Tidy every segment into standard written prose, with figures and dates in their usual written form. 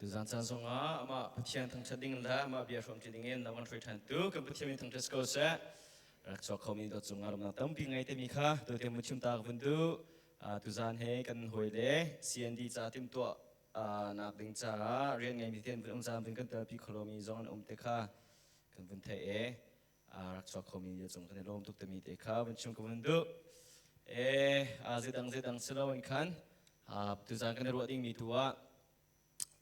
tu zan san song a ma pathian thang chading la ma bia from chading in lawan three than tu kan pathian thang test ko sa rak chok khomi do chung aram na tam pi ngai te mi kha to te mu chim ta vun tu tu zan he kan hoi le cnd cha tim to nak ding cha rian ngai mi ten vun zan vun kan ta pi kholomi zong an te kha kan vun the e rak chok khomi do chung kan lom tuk te mi te kha vun chum ko vun du zedang selo in khan tu zan kan ro ding mi tuwa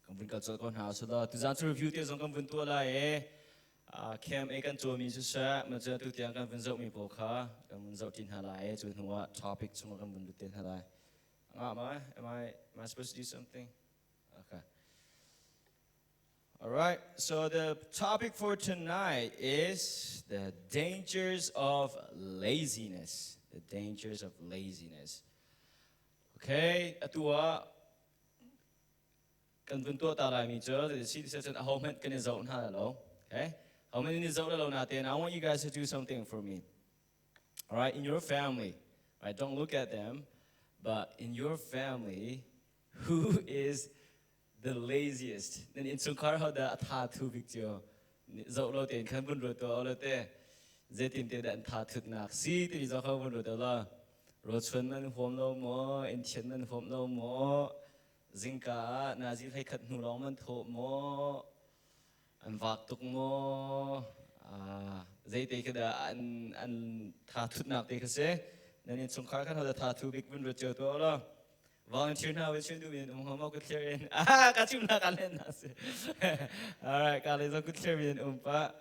kan vun ka chol kon ha so da tu zan chu review te zong kan vun tu la camp e kan chu mi su sa ma cha tu tiang kan vun zau mi po kha kan vun zau tin ha lai chu hnuwa topic chung kan vun du ten ha lai am I supposed to do something okay all right so the topic for tonight is the dangers of laziness. The dangers of laziness. Okay, atua kan vun tu ta lai mi cho the see this at home kan is out ha lo. Okay? How many is out lo na ten? I want you guys to do something for me. All right, in your family, right? Don't look at them, but in your family, who is the laziest? Then in some car how the tha thu picture. Zau lo ten kan vun ro to lo te. Dễ tìm tới đạn thà thực nạc si thì do không vấn đề là rồi xuân mình phom lâu mò in thiên mình phom lâu mò dính cả na dính hay khát nụ lòng mình thổ mò ăn vạc tục mò dễ tới cái đó ăn thà thực nạc tới cái gì nên in sung khá khăn họ thà thực biết vấn đề chơiตัวlo volunteer now we should do it mo mo good clear in ka chim na kan len na se alright ka le so good clear in pa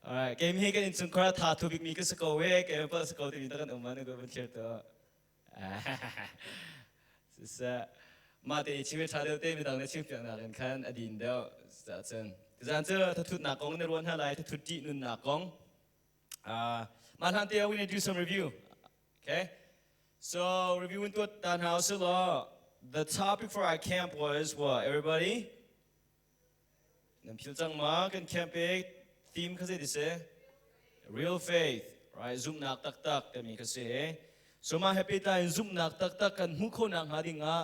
alright, game here kan insung kara tha thu big mi ka sko we ke pa sko ti ta kan umman ko ban cher to sa ma te chi we tha de te mi dang ne chim pyang na kan adin do sa chen zan che ta thut na kong ne ron ha lai ta thut ti nun na kong man han te we need to do some review okay so reviewing to tan house lo the topic for our camp was what everybody nam phil chang ma kan camp e theme kasi dise real faith right zoom nak tak kami kasi so ma happy time zoom nak tak kan hu ko nang ha dinga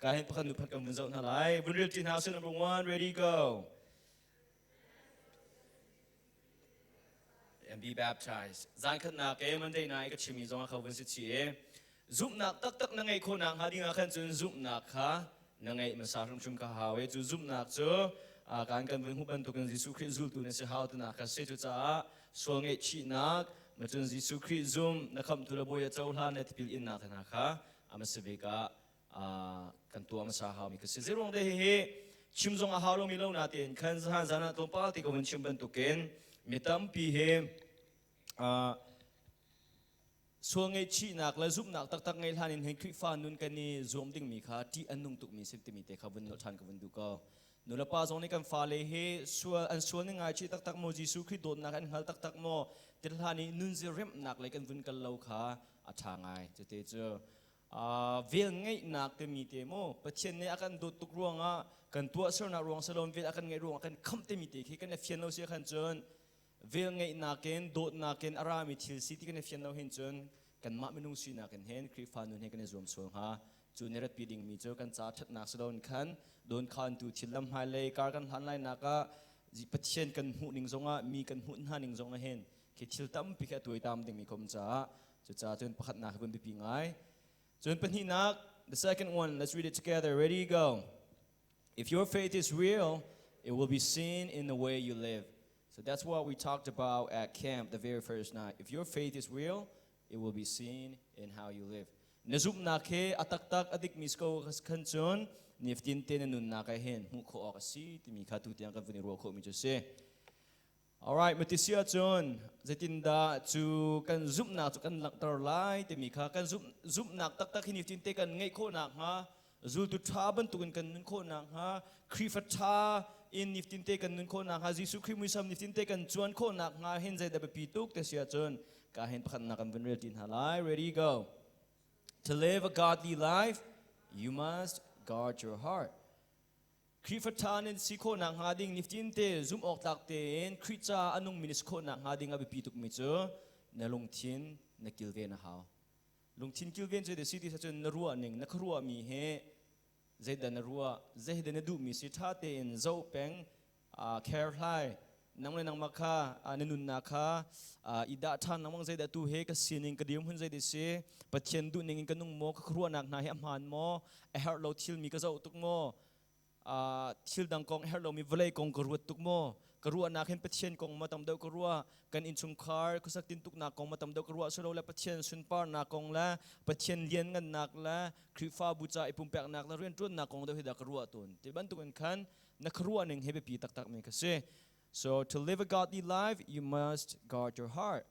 kahit pa kanu pagkam bunzaw na lai bunril tin house number 1 ready go and be baptized zan khat na ke monday na ka chimi zong kha bun si chi zoom nak tak na ngai ko nang ha dinga kan chun zoom nak kha na ngai ma sa chung ka hawe chu zoom nak chuการกันเป็นผู้บรรทุกยิสุคริสต์ตัวนี้เสียหายตัวนักเสียจุดจ้าส่วนเอชีนักมาจนยิสุคริสต์ซุ่มนะครับตัวเราบอยเจ้าท่านเนี่ยที่พิลอินนักนะคะอามาเสบิกะกันตัวมาสาหามีก็เสียรงเดเฮชิมจงอาหารเรามีเล่านาเตียนขันสหันสานะตัวป้าที่ก็มันชิมบรรทุกเองมีตั้มปีเฮส่วนเอชีนักและซุ่มนักตักไงท่านินเห็นคริฟ้านุนกันนี่รวมถึงมีค่าที่อันนุ่งตุกมีสิบติมีเตะขับวันนท่านขับวันดูก็นุลปาจงในการฟาเลเฮส่วนในงานชีตักโมจิสุคริโดนนักอันหัลตักโมเดลทานีนุนเซเรมนักเลยกันวุ่นกันเล่าขาอัฐางไงจะเตจเวลไงนักเตมีเตโมประเทศนี้อาการโดดตุกรวงกันตัวเสนาร่วงสลอนเวลอาการไงร่วงอาการคำเตมีเตคิกันเฟียนเราเสียขันจนเวลไงนักเกนโดดนักเกนอารามิทิลซิที่กันเฟียนเราเห็นจนกันมาไม่นุ่งสีนักกันเห็นคริฟานุนเห็นกันรวมส่วนฮะจูเนรัตปีดิ่งมีเจอกันจัดนักสลอนขันโดนขันตูทิลลำไฮเลยการกันหันไลนักก็จิปเชียนกันหูนิ่งจงมีกันหูหันนิ่งจงเห็นคิดทิลตั้มพิกตัวตามดิ่งมีคมจ้าจ้าจนประคัดนักเป็นปีง่ายจนเป็นที่นัก the second one let's read it together ready go if your faith is real it will be seen in the way you live so that's what we talked about at camp the very first night if your faith is real it will be seen in how you live nazum nakhe atak adik misko kan chon niftin ten nun nakahen mu kho akasi timi khatu tiang kan vuni ro kho mi jose alright matisia chon zetinda chu kan zum na chu kan laktar lai timi kha kan zum nak tak niftin te kan ngai kho nak ha zul tu thaban tu kan nun kho nak ha krifata in niftin te kan nun kho nak ha jisu khrimusam niftin te kan chuan kho nak nga hen zai da pituk te sia chon ka hen pakhan na kan vunrel tin halai ready go to live a godly life you must guard your heart คริฟัตานินสิโคนังฮาดิงนิฟตินเตซุมออกตักเตนคริจาอันุงมินิสโคนังฮาดิงอบิปีตุกมิเจนลงทินนกิลเวนฮาวลงทินกิลเวนเจเดซิติสัจนรัวหนึ่งนักรัวมีเฮ zai dan ruwa zai dan du mi si tha te in zo peng care lai nang le nang makha nanun na kha ida than nang zai da tu he ka sining ka dim hun zai de se pathian du ning ka nung mo ka khruwa nak na he man mo a her lo thil mi ka zo tuk mo thil dang kong her lo mi vlei kong ka ruat tuk mo ka ruwa nak hen pathian kong matam deu ka ruwa kan in chung khar ka sak tin tuk na kong matam deu ka ruwa so lo la pathian sun par na kong la pathian lian ngan nak la khrifa bucha ipum pek nak la ren tun na kong deu hida ka ruwa tun ti ban tu kan khan na ka ruwa ning hebe pi tak tak me ka se. So to live a godly life, you must guard your heart.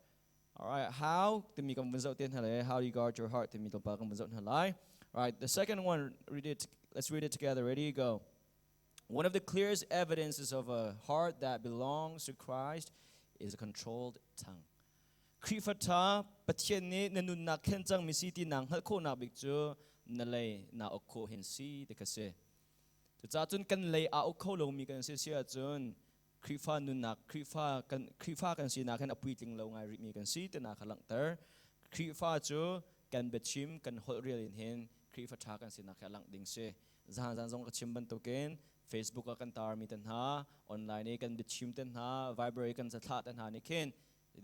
All right, how? How do you guard your heart? All right, the second one, let's read it together. Ready, go. One of the clearest evidences of a heart that belongs to Christ is a controlled tongue. Krifata patienne nanun na kenjang misiti nang halko na bikju nalay na okko hinsi de kase. To chun kan lay a okko lo mi kan se sia chun krifa nun nak krifa kan si na kan apui ting lo ngai mi kan si te na khalang ter krifa chu kan bechim kan hol real in hen krifa tha kan si na khalang ding se zan zong ka chim ban to ken Facebook kan tar mi tan ha online kan bechim tan ha viber kan sa tha tan ha ni ken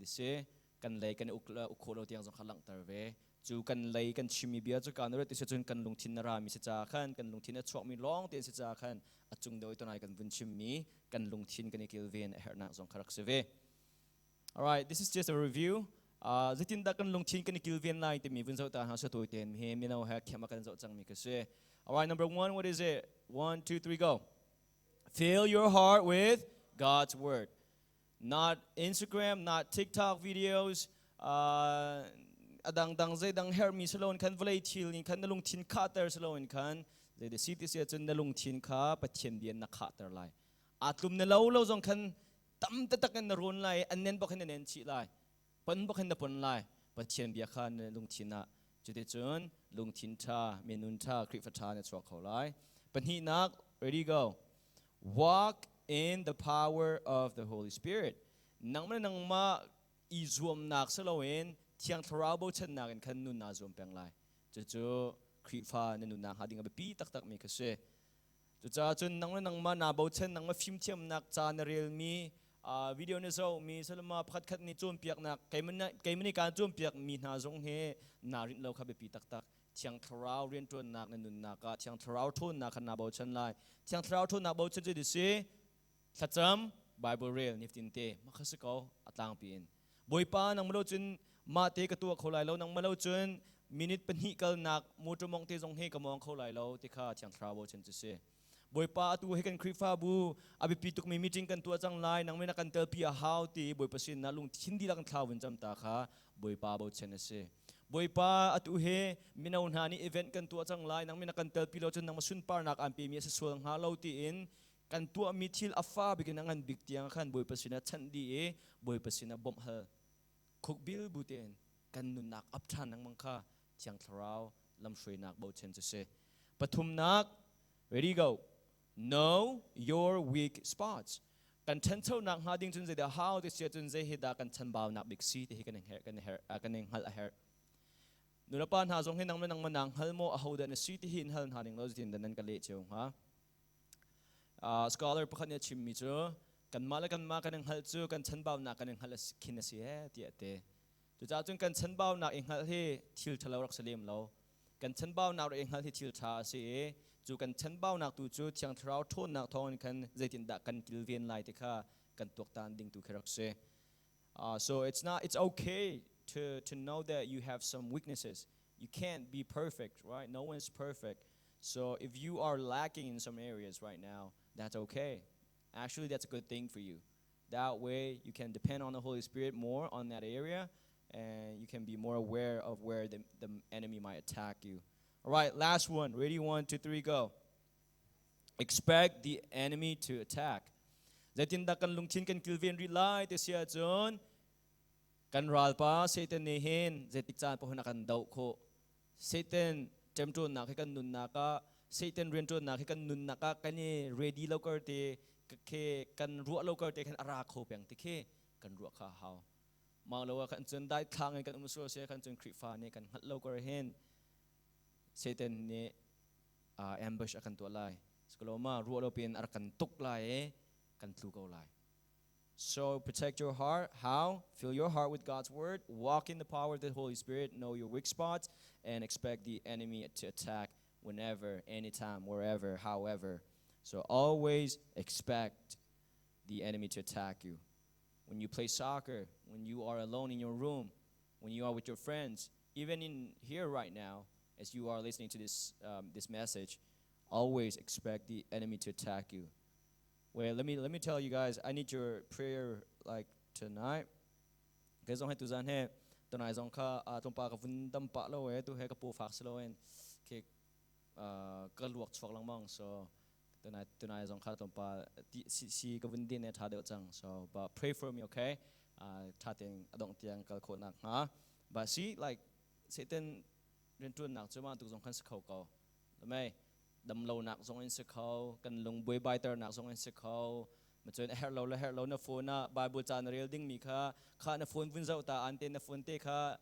di se kan lay kan uklo tiang zong khalang ter ve chu kan lay kan chimi bia chu kan ro ti se chun kan lungthin na ra mi se cha khan kan lungthin na chok mi long te se cha khan achung doi to nai kan vun chim mi kan lungthin kan ikil ven her na zong kharak se ve. All right, this is just a review. Zitin da kan lungthin kan ikil ven lai te mi vun zo ta ha sa toi ten he mi no ha khema kan zo chang mi ka se. All right, number 1, what is it? 1 2 3 go. Fill your heart with God's word. Not Instagram, not TikTok videos. Adang dang zai dang her mi salon kan vlei thil ni kan nalung thin kha ter salon kan zai de city se chun nalung thin kha pathian bian na kha ter lai atlum na lo zong kan tam ta takan na ron lai anen bokhan nen chi lai pan bokhan na pon lai pathian bia kha nalung thin na chude chun lung thin tha menun tha krifa tha na chwa kho lai pan hi nak ready go. Walk in the power of the Holy Spirit. Nang ma izum nak saloin tiang tharabo chen na kan nun na zum peng lai chu krifa na nun na hading ba pi tak tak me ka se chu cha chun nang ma na bo chen nang ma phim thiam nak cha na real mi video ne zo mi salama phat khat ni chum piak nak kaimani kan chum piak mi na zong he na rin lo kha be pi tak tak tiang tharau rian ton nak na nun na ka tiang tharau thon na kan na bo chen lai tiang tharau thon na bo chen de se thacham bible real niftin te makhasiko atlang pin boipa nang malo chun ma te ka tu kholai lo nang malo chun minute pani kal nak motor mong te jong he ka mong kholai lo te kha chang travel chen se boipa tu he kan krifa bu abi pituk mi meeting kan tu chang lai nang me na kan tel pi a how ti boipa sin na lung hindi lang thawin cham ta kha boipa bo chen se boipa atu he minaun hani event kan tu chang lai nang me na kan tel pi lo chun nang masun par nak am pi mi se suang ha lo ti in kan tu mi thil afa bikin ngan big tiang khan boipa sin na chandi e boipa sin na bom ha khuk bil buten kan nun nak ap than nang mangkha chiang tharau lam shroi nak bo chen se pathum nak ready go. Know your weak spots. Kan chen chau nak ha ding chun ze da how this year chun ze he da kan chan baw nak big si te he kan her kan hal a her nula pan ha jong he nang nang manang hal mo a ho da na si te hin hal ha ding lo tin da nan ka le cheu ha scholar pakhat ne chim mi chu kan mala kan ma kan hal chu kan chan baw nak kan hal khin si he ti ate tu cha chung kan chan baw nak ing hal he thil thalo rak salim lo kan chan baw nak ing hal he thil tha si chu kan chan baw nak tu chu thiang thrau thon nak thon kan zaitin da kan kilvian lai te kha kan tok tan ding tu kherak se so it's okay to know that you have some weaknesses. You can't be perfect, right? No one's perfect. So if you are lacking in some areas right now, that's okay. Actually, that's a good thing for you. That way, you can depend on the Holy Spirit more on that area, and you can be more aware of where the enemy might attack you. All right, last one. Ready? 1 2 3 go. Expect the enemy to attack. Zatin da kan lungchin kan kilvin relay te sia chon kan ralpa Satan ne hen zetik chan po na kan dau kho Satan temtron na kan nun na ka Satan ren tron na kan nun na ka kani ready lo kar te ke kan ruwa lo kar te kan ara kho peng te ke kan ruwa kha haw mang lo kan chun dai thang kan umso se kan chun krifa ne kan hat lo kar hen Satan ne ambush akan tu lai sekoloma ruo lo pin ar kan tuk lai kan tlu ko lai. So protect your heart. How? Fill your heart with God's word, walk in the power of the Holy Spirit, know your weak spots, and expect the enemy to attack whenever, anytime, wherever, however. So always expect the enemy to attack you. When you play soccer, when you are alone in your room, when you are with your friends, even in here right now, as you are listening to this message, always expect the enemy to attack you. Well, let me tell you guys, I need your prayer like tonight. Guys, don't have to zan he tonight zong ka tong pa ka vun dam pa lo tu he ka pu fax lo en ke ka luak chok lang mang so tonight zong ka tong pa si ka vun din ne tha de chang so but pray for me, okay? Tha teng adong tiang kal kho nak ha. But see like Satan ren tuan nak chuma tu zong kan se khau ko la mai đâm lâu nạc giống anh sẽ khâu cần lùng bơi bài tờ nạc giống anh sẽ khâu mà chuyện her lâu na phone na Bible chan real ding mi kha na phone vun zau ta ante na phone te kha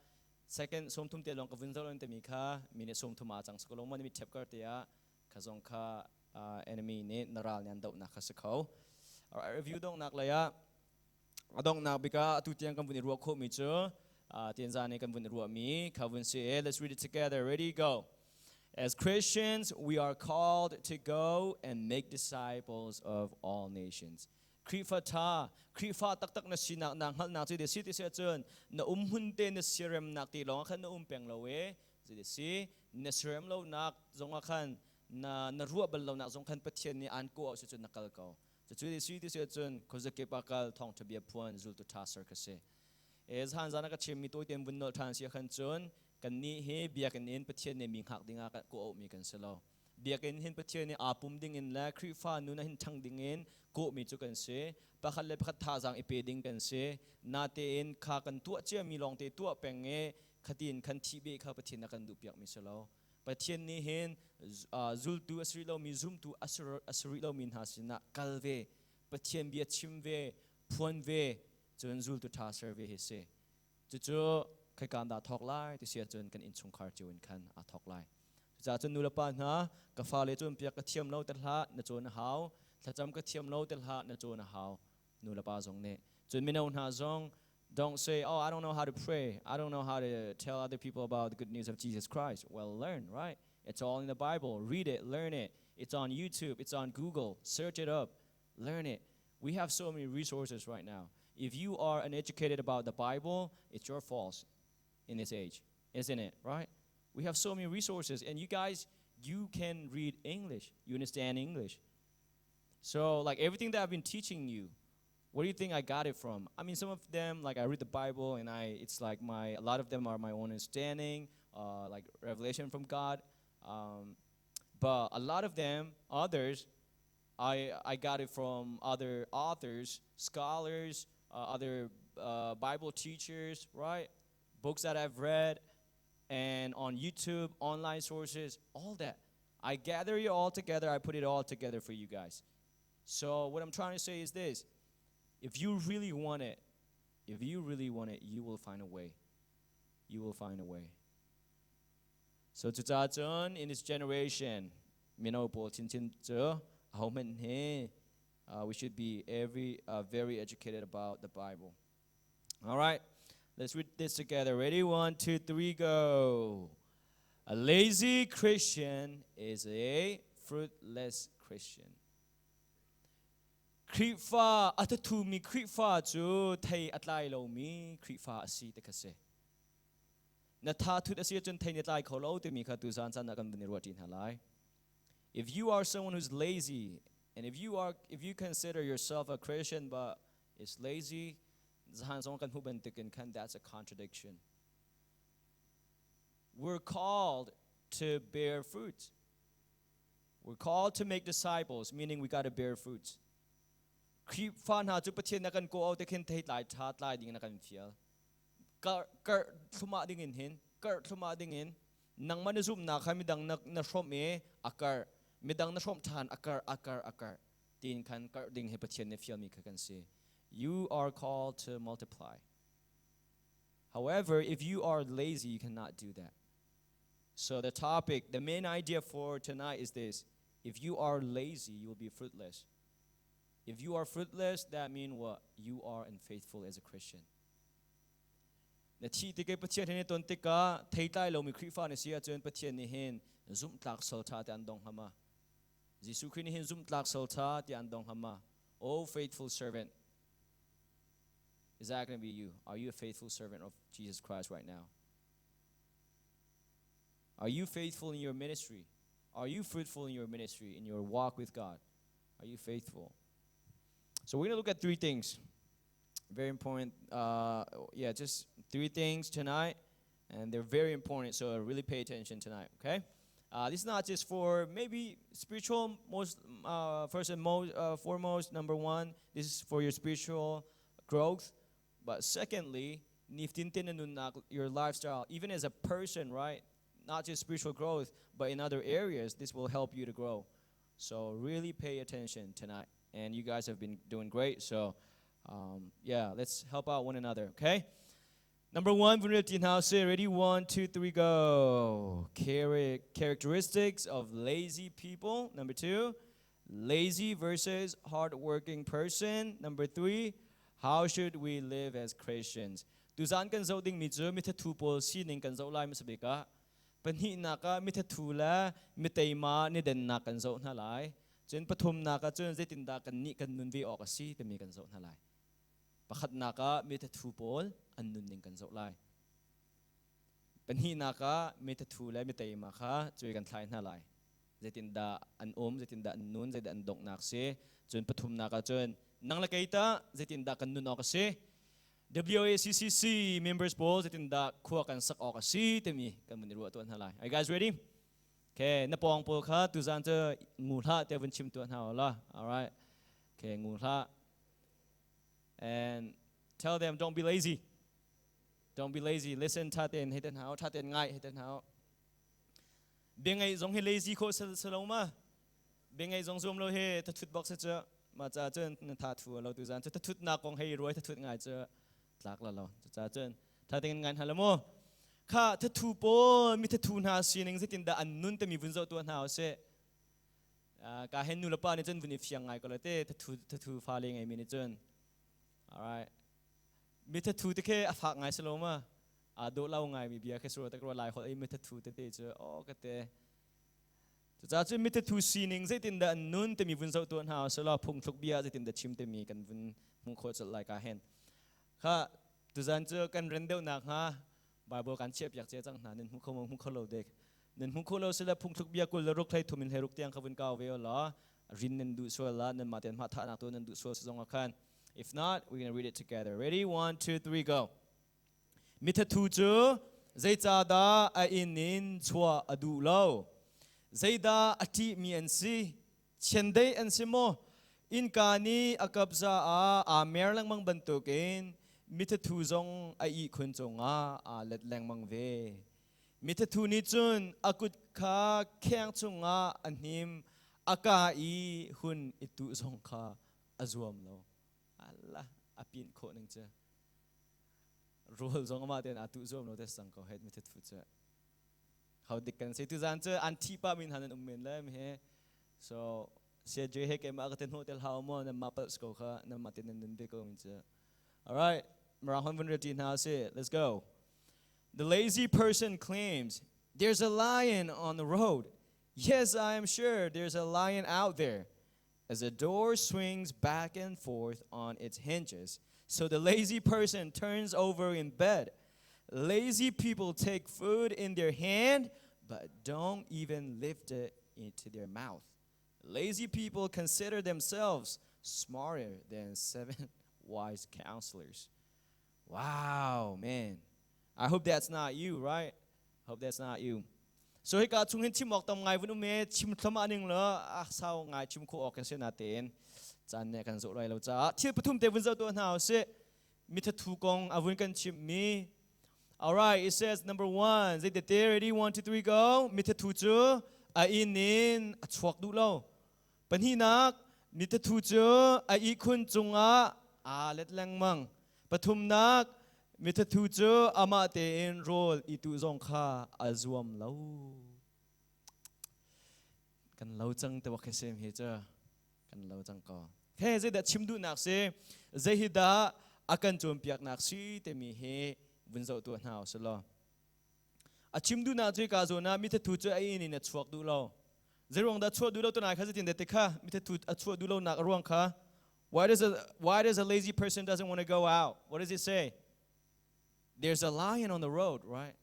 second som thum te long ka vun zau ante mi kha minute som thuma chang skolong man mi thep kar te ya kha zong kha enemy ne naral nyan dau na kha se khâu. Alright, review dong nak la ya adong nak bika tu tiang kan vun ru kho mi chu tian za ne kan vun ru mi kha vun se let's read it together. Ready, go. As Christians, we are called to go and make disciples of all nations. Krifa tak na sinak nang hal nak de city se chun na hunte na siram nak ti long khan na peng lo we de si na siram lo nak zong khan na ruwa bal lo nak zong khan pathian ni an ko se chun nakal ko. Chu de city se chun ko ze ke pakal thong to be puan zul to tasar ka se. Ez han zana ka chim mi to tem bun no than sia khan chun kan ni he bia kan in pathian ne ming hak dinga ka ko mi kan selo bia kan hin pathian ne apum ding in la krifa nu na hin thang ding in ko mi chu kan se pakhal le pakhat tha jang ipe ding kan se na te in kha kan tu che mi long te tu peng e khatin khan thi be kha pathian na kan du piak mi selo pathian ni hin zul tu asri lo mi zum tu asri lo min hasina kalve pathian bia chim ve phon ve chun zul tu tha serve he se chu khai kan da thok lai ti sia chun kan in chung khar chu in khan a thok lai cha chun nu la pa na ka fa le chun pia ka thiam lo ta hla na chun hau thla cham ka thiam lo ta hla na chun hau nu la pa zong ne chun mi no na zong don't say, oh, I don't know how to pray, I don't know how to tell other people about the good news of Jesus Christ. Well, learn, right? It's all in the Bible. Read it, learn it. It's on YouTube, it's on Google. Search it up, learn it. We have so many resources right now. If you are uneducated about the Bible, it's your fault in this age, isn't it, right? We have so many resources, and you guys, you can read English, you understand English. So like everything that I've been teaching you, where do you think I got it from? I mean, some of them, like I read the Bible and it's like a lot of them are my own understanding, like revelation from God. But a lot of them, others, I got it from other authors, scholars, other Bible teachers, right? Books that I've read, and on YouTube, online sources, all that. I gather it all together, I put it all together for you guys. So what I'm trying to say is this: if you really want it, you will find a way. You will find a way. So in this generation, we should be very educated about the Bible. All right, let's read this together. Ready? 1, 2, 3, go. A lazy Christian is a fruitless Christian. Krifa atatu mi krifa chu thai atlai lo mi krifa asi te kase. Na tha thut asi chun thai atlai kholo te mi kha tu san san nakam ni rotin halai. If you are someone who's lazy, and if you consider yourself a Christian but is lazy, that's a contradiction. We're called to bear fruit. We're called to make disciples, meaning we got to bear fruit. Creep fan ha chu pathian na kan ko au te khin thei lai that lai ding na kan fial. Kar thuma ding in hin, kar thuma ding in nang man zum na kha midang na shom me akar midang na shom than akar tin kan kar ding he pathian ne fial mi kha kan se. You are called to multiply. However, if you are lazy, you cannot do that. So the topic, the main idea for tonight is this. If you are lazy, you will be fruitless. If you are fruitless, that means what? You are unfaithful as a Christian. Na chi ti ke pathian hin ton ti ka thei tai lo mi khri fa ne sia chen pathian ni hin zum tlak sol tha te an dong hama. Jesu Christ ni hin zum tlak sol tha te an dong hama. Oh faithful servant. Is that going to be you? Are you a faithful servant of Jesus Christ right now? Are you faithful in your ministry? Are you fruitful in your ministry, in your walk with God? Are you faithful? So we're going to look at three things. Very important. Just three things tonight. And they're very important, so really pay attention tonight, okay? This is not just for maybe spiritual, first and foremost, number one. This is for your spiritual growth. But secondly, your lifestyle, even as a person, right? Not just spiritual growth, but in other areas, this will help you to grow. So really pay attention tonight. And you guys have been doing great. So, let's help out one another, okay? Number one, ready? 1, 2, 3, go. Characteristics of lazy people. Number 2, lazy versus hardworking person. Number 3, how should we live as Christians? Tuzan kan zo ding mitzu mitatu pol sining kan zo lai masabika. Panhi naka mitatu la mitayma ni den na kan zo na lai. Chen pathum naka chen zetinda kan ni kan nun vi okasi temi kan zo na lai. Pakhat naka mitatu pol an nun ning kan zo lai. Panhi naka mitatu la mitayma kha chui kan thlai na lai. Zetinda an zetinda an nun zeda an dok nak se chen pathum naka chen nang lakaita zetinda kan nun okasi. WACCC members poll zetinda khuwa kan sak okasi temi kan muniru tuan halai. Are you guys ready? Okay, napong poll kha tuzan te ngulha te chim tuan hala. All right. Okay, ngulha. And tell them don't be lazy. Don't be lazy. Listen taten hiten hao taten ngai hiten hao. Bengai zong he lazy ko saloma. Bengai zong zoom lo he tatut box cha ma cha chen ta thu lo tuzan te tatut na kong he roi tatut ngai cha tlak la lo cha chen taten ngai halamo. Kha tatu po mi tatu na sining zetinda an nun te mi vunzo tuan hao se. Ka hen nu la pa ni chen vuni fiang ngai ko la te tatu fa le ngai mi ni chen. All right. Mita tu te ke afak ngai saloma. Do lau ngai mi bia ke suro te kro lai ho ai mita tu te che o ka te. Cha chu mita tu sining zetin da nun te mi vun so tuan ha so la phung thuk bia zetin da chim te mi kan vun mung kho chal lai ka hen. Kha tu zan chu kan rendeu nak ha Bible kan chep yak che chang na nen mung kho lo dek. Nen mung kho lo se la phung thuk bia ko la rok thlai thumin heruk tiang khavun kaw ve la rin nen du so la nen ma ten ma tha na to nen du so song khan. If not, we're going to read it together. Ready? 1, 2, 3, go. Mita tu chu zaita da a inin chua adu lo. Zaida ati mi ansi chendei ansimo in kani akabza a merlang mang bantukin mita tu zong a I kun chonga a let lang mang ve. Mita tu ni chun akut kha kheng chunga anim aka I hun itu zong kha azuam lo. Allah apin ko nang cha role zong ma ten atu zom no te sang ko het mitet fu cha how dik kan se tu zan cha anti pa min hanan men la me he so se je he ke ma ka ten hotel how mo na mapal sko kha na matin nen de ko min cha. All right, marahon vun retin ha se let's go. The lazy person claims there's a lion on the road. Yes, I am sure there's a lion out there. As the door swings back and forth on its hinges, so the lazy person turns over in bed. Lazy people take food in their hand, but don't even lift it into their mouth. Lazy people consider themselves smarter than 7 wise counselors. Wow, man. I hope that's not you, right? Hope that's not you. So he ka chung hin chimok tam ngai vun me chim thama ning lo sao ngai chim ko ok se na ten chan ne kan zo lai lo cha thil pathum te vun zo to na se mi tha thu kong avun kan chim mi. All right, it says number 1 zai the ready 1 2 3 go mi tha thu chu a inin a chhuak du lo pan hi nak mi tha thu chu a I khun chunga a let lang mang pathum nak มิตรทูเจออามาเตเอ็นโรลอีตุจงข้าอาจวมเล่ากันเล่าจังแต่ว่าแค่เซมเฮเจอกันเล่าจังก็แค่จะได้ชิมดูนักเสจะฮิดาอากันจวมเปียกนักสีแต่มีเฮวินเจ้าตัวหนาวสลออาชิมดูนักที่กาโซนามิตรทูเจอไอ้นี่เนี่ยชวกดูเราจะรวงได้ชวกดูเราตัวไหนข้าจะตินเด็ดข้ามิตรทูชวกดูเราหนักรวงข้า why does a lazy person doesn't want to go out what does it say there's a lion on the road right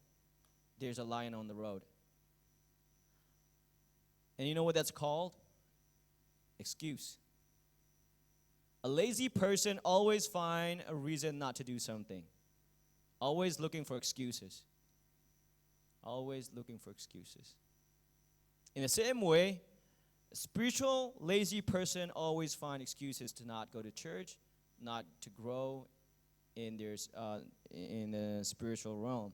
there's a lion on the road and you know what that's called excuse a lazy person always find a reason not to do something always looking for excuses always looking for excuses in the same way a spiritual lazy person always find excuses to not go to church not to grow in the spiritual realm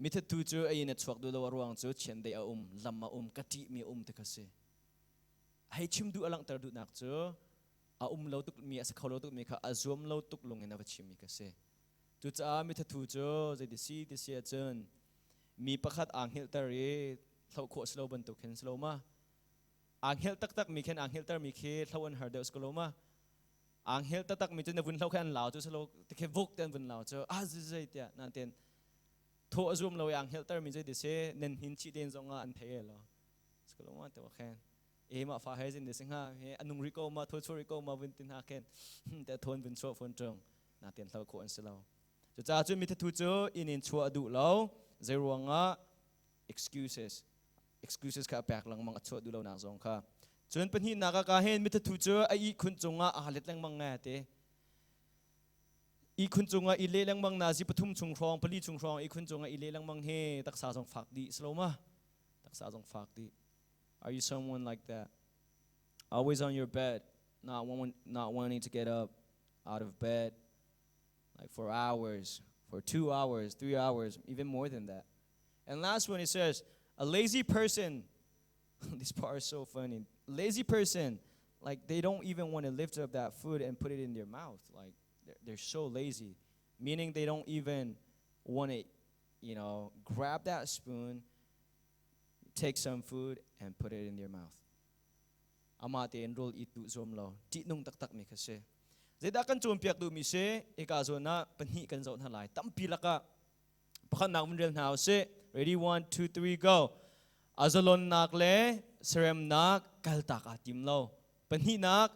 มิถัดทูจูไอ้เนี่ยชวกดูเราระวังจูเช่นเดียลำมากะทิมีte kasiให้ชิมดูอลังตระดูนักจูเราตุกมีสักเขาเราตุกมีค่ะazumเราตุกลงเงินวัชิมีkasiจูจ้ามิถัดทูจูจะดิสีจนมีประคัดอ่างเฮลตารีเขาโคสโลบันตุกเห็นสโลมาอ่างเฮลตักมีเข็นอ่างเฮลตามีเข็นเขาวันฮาร์เดอร์สโลมาอ่างเฮลตักมีจนในวันเราแค่อันเหล่าจูสโลตะเข็บวุกเต็มวันเหล่าจูจะเดียนั่นเต็นทั่วzoomเราอย่างเฮลเตอร์มีใจดิเซ่เน้นหินชีเดนจงอันเทลล์สกุลว่าแต่ว่าแค่มาฟ้าให้จินเดสิงหาอันนุ่งริโกมาทัวชัวริโกมาวินตินหาแค่แต่ทนวินชัวฝนจงน่าเตียนเราโคอันเสลาจะจ้าจุดมีทัวชัวอินินชัวดูเราจะรวงอ่ะ excuses ข้าแปลกหลังมังชัวดูเราหนักจงค่ะจนเป็นหินนักการเห็นมีทัวชัวไอ้คุณจงอ่ะอาเล็ดแรงมังแง่เตอีคุณจงอีเล่ลังมังนาจิปทุมชุงครองพลีชุงครองอีคุณจงอีเล่ลังมังเฮตักษาจงฝักดีสโลมาตักษาจงฝักดี Are you someone like that always on your bed not wanting to get up out of bed like for hours for 2 hours 3 hours even more than that and last one it says a lazy person this part is so funny lazy person like they don't even want to lift up that food and put it in their mouth like they're so lazy, meaning they don't even want to, grab that spoon, take some food, and put it in their mouth. Amate enroll itu zomlo. Ti nung tak mi kasi. Zeda kan chumpiak du mi se, ikazo na panhi kan zon halai. Tampila ka. Pakan nak mundel na se. Ready 1, 2, 3, go. Azalon nak le, serem nak kaltak atim lo. Panhi nak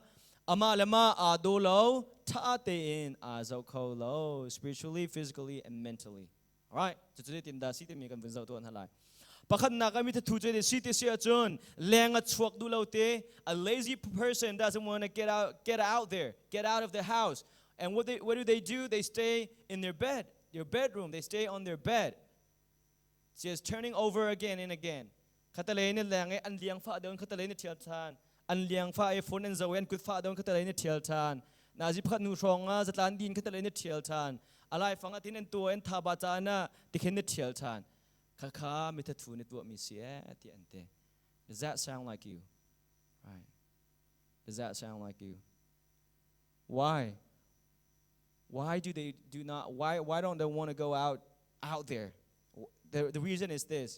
ama lama ado lo. Ta'atein azokolo spiritually, physically, and mentally. All right. So today tinda siti mi kan vinzau tuan halai. Pakan na kami tatuje de siti siya chun lenga chuak du laute. A lazy person doesn't want to get out there, get out of the house. And what do? They stay in their bed, their bedroom. They stay on their bed, just turning over again and again. Katalay ni lenga an liang fa daun katalay ni tialtan. An liang fa iPhone and zawen kut fa daun katalay ni tialtan.นาจิพัดนูชงอ่ะจะลานดินก็จะเลยนึกเที่ยวทานอะไรฟังอ่ะที่นั่นตัวเอ็นทาบาจานะที่เห็นนึกเที่ยวทานข้าไม่ทัดทูในตัวมีเสียที่อันเต Does that sound like you? Right? Does that sound like you? Why do they do not? Why don't they want to go out there? The reason is this: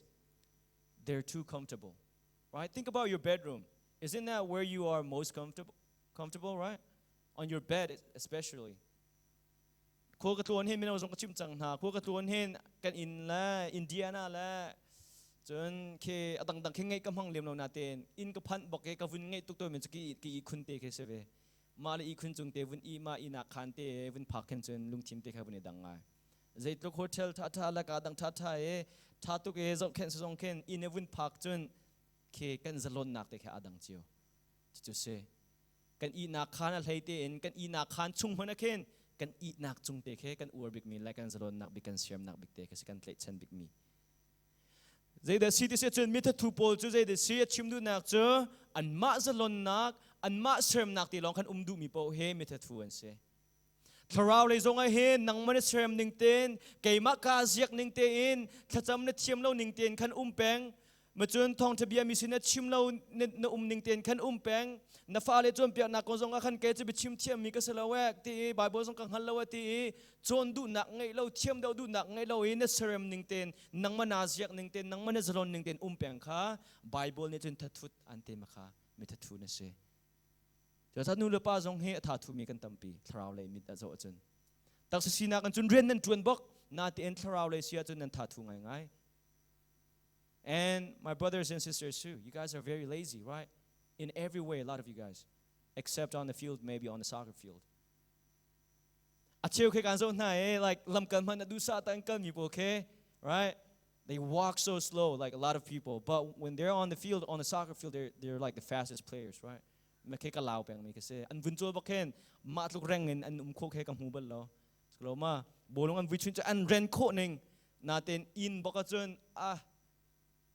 they're too comfortable. Right? Think about your bedroom. Isn't that where you are most comfortable? Right? On your bed especially ครัวกระทวนเห็นไม่เอาส่งกระชิมจังหาครัวกระทวนเห็นกันอินเดียน่าและจนเคดังๆแค่ไงกำพังเลี้ยมเรานาเตนอินกับพันบอกแกกับวุ้นไงตุกตัวเหมือนจะกี่คุณเตะเคเสเวมาเลยอีคุณจงเตวุ้นอีมาอีนักขันเตวุ้นพักกันจนลุงทิมเตะแค่วุ้นดังไงใจตุกโฮเทลท่าละกาดังท่าท่าตุกจงแค่จงแค่อินวุ้นพักจนเคกันจะล้นหนักเตะแค่ดังเจียวจะเสกันอีนักขันอะไรเตนกันอีนักขันชุ่มหัวนักเข็นกันอีนักจุงเตะกันอวดบิกมีและกันจะล้นนักบิกันเสียมนักบิกเตะกันสิกันเตะชันบิกมีใจเดสิที่เสียจนมิตรทูโพลจูใจเดสิชิมดูนักเจออันมาจะล้นนักอันมาเสียมนักตีลองกันดูมีโปเฮมิตรทูอันเสทาราวเลยจงไอเห็นนังมันเสียมหนึ่งเตนเกยมากาเสียกหนึ่งเตนถ้าจำนึกเทียมเราหนึ่งเตนขันแปง มาจนทองทะเบียนมีสินะชิมเราในนิ่งเตียนขันแปงนาฟ้าเลยจนเปียกหนักกองทรงขันเกจะไปชิมเทียมมีก็สละแวกที่บาอิเบิลทรงกังหันละวที่จนดูหนักไงเราเทียมเดาดูหนักไงเราเนสเรมนิ่งเตียนนังมันนาเซียกนิ่งเตียนนังมันเนสรอนนิ่งเตียนแปงค่ะบาอิเบิลเนี่ยจนทัดทุดอันเตมค่ะไม่ทัดทุดนะเสจะทัดนู่นละป้าทรงเฮทัดทุมีกันตั้มปีทราวเลยมิดอาโจจนตักสินากันจนเรียนนั่นจวนบอกนาที่เอ็นทราวเลยเสียจนนั่นทัดทุง่าย And my brothers and sisters too, you guys are very lazy, right? In every way, a lot of you guys, except on the field, maybe on the soccer field. Achiu ke kanzo na like lam kan man du sa tan kan people, okay? Right? They walk so slow, like a lot of people. But when they're on the field, on the soccer field, they're like the fastest players, right? Me ke ka lao peng me ke se an vun chol baken ma tluk rengin an kho ke kam hu bal lo. Sklo ma bolong an vichun cha an ren kho ning natin in baka chun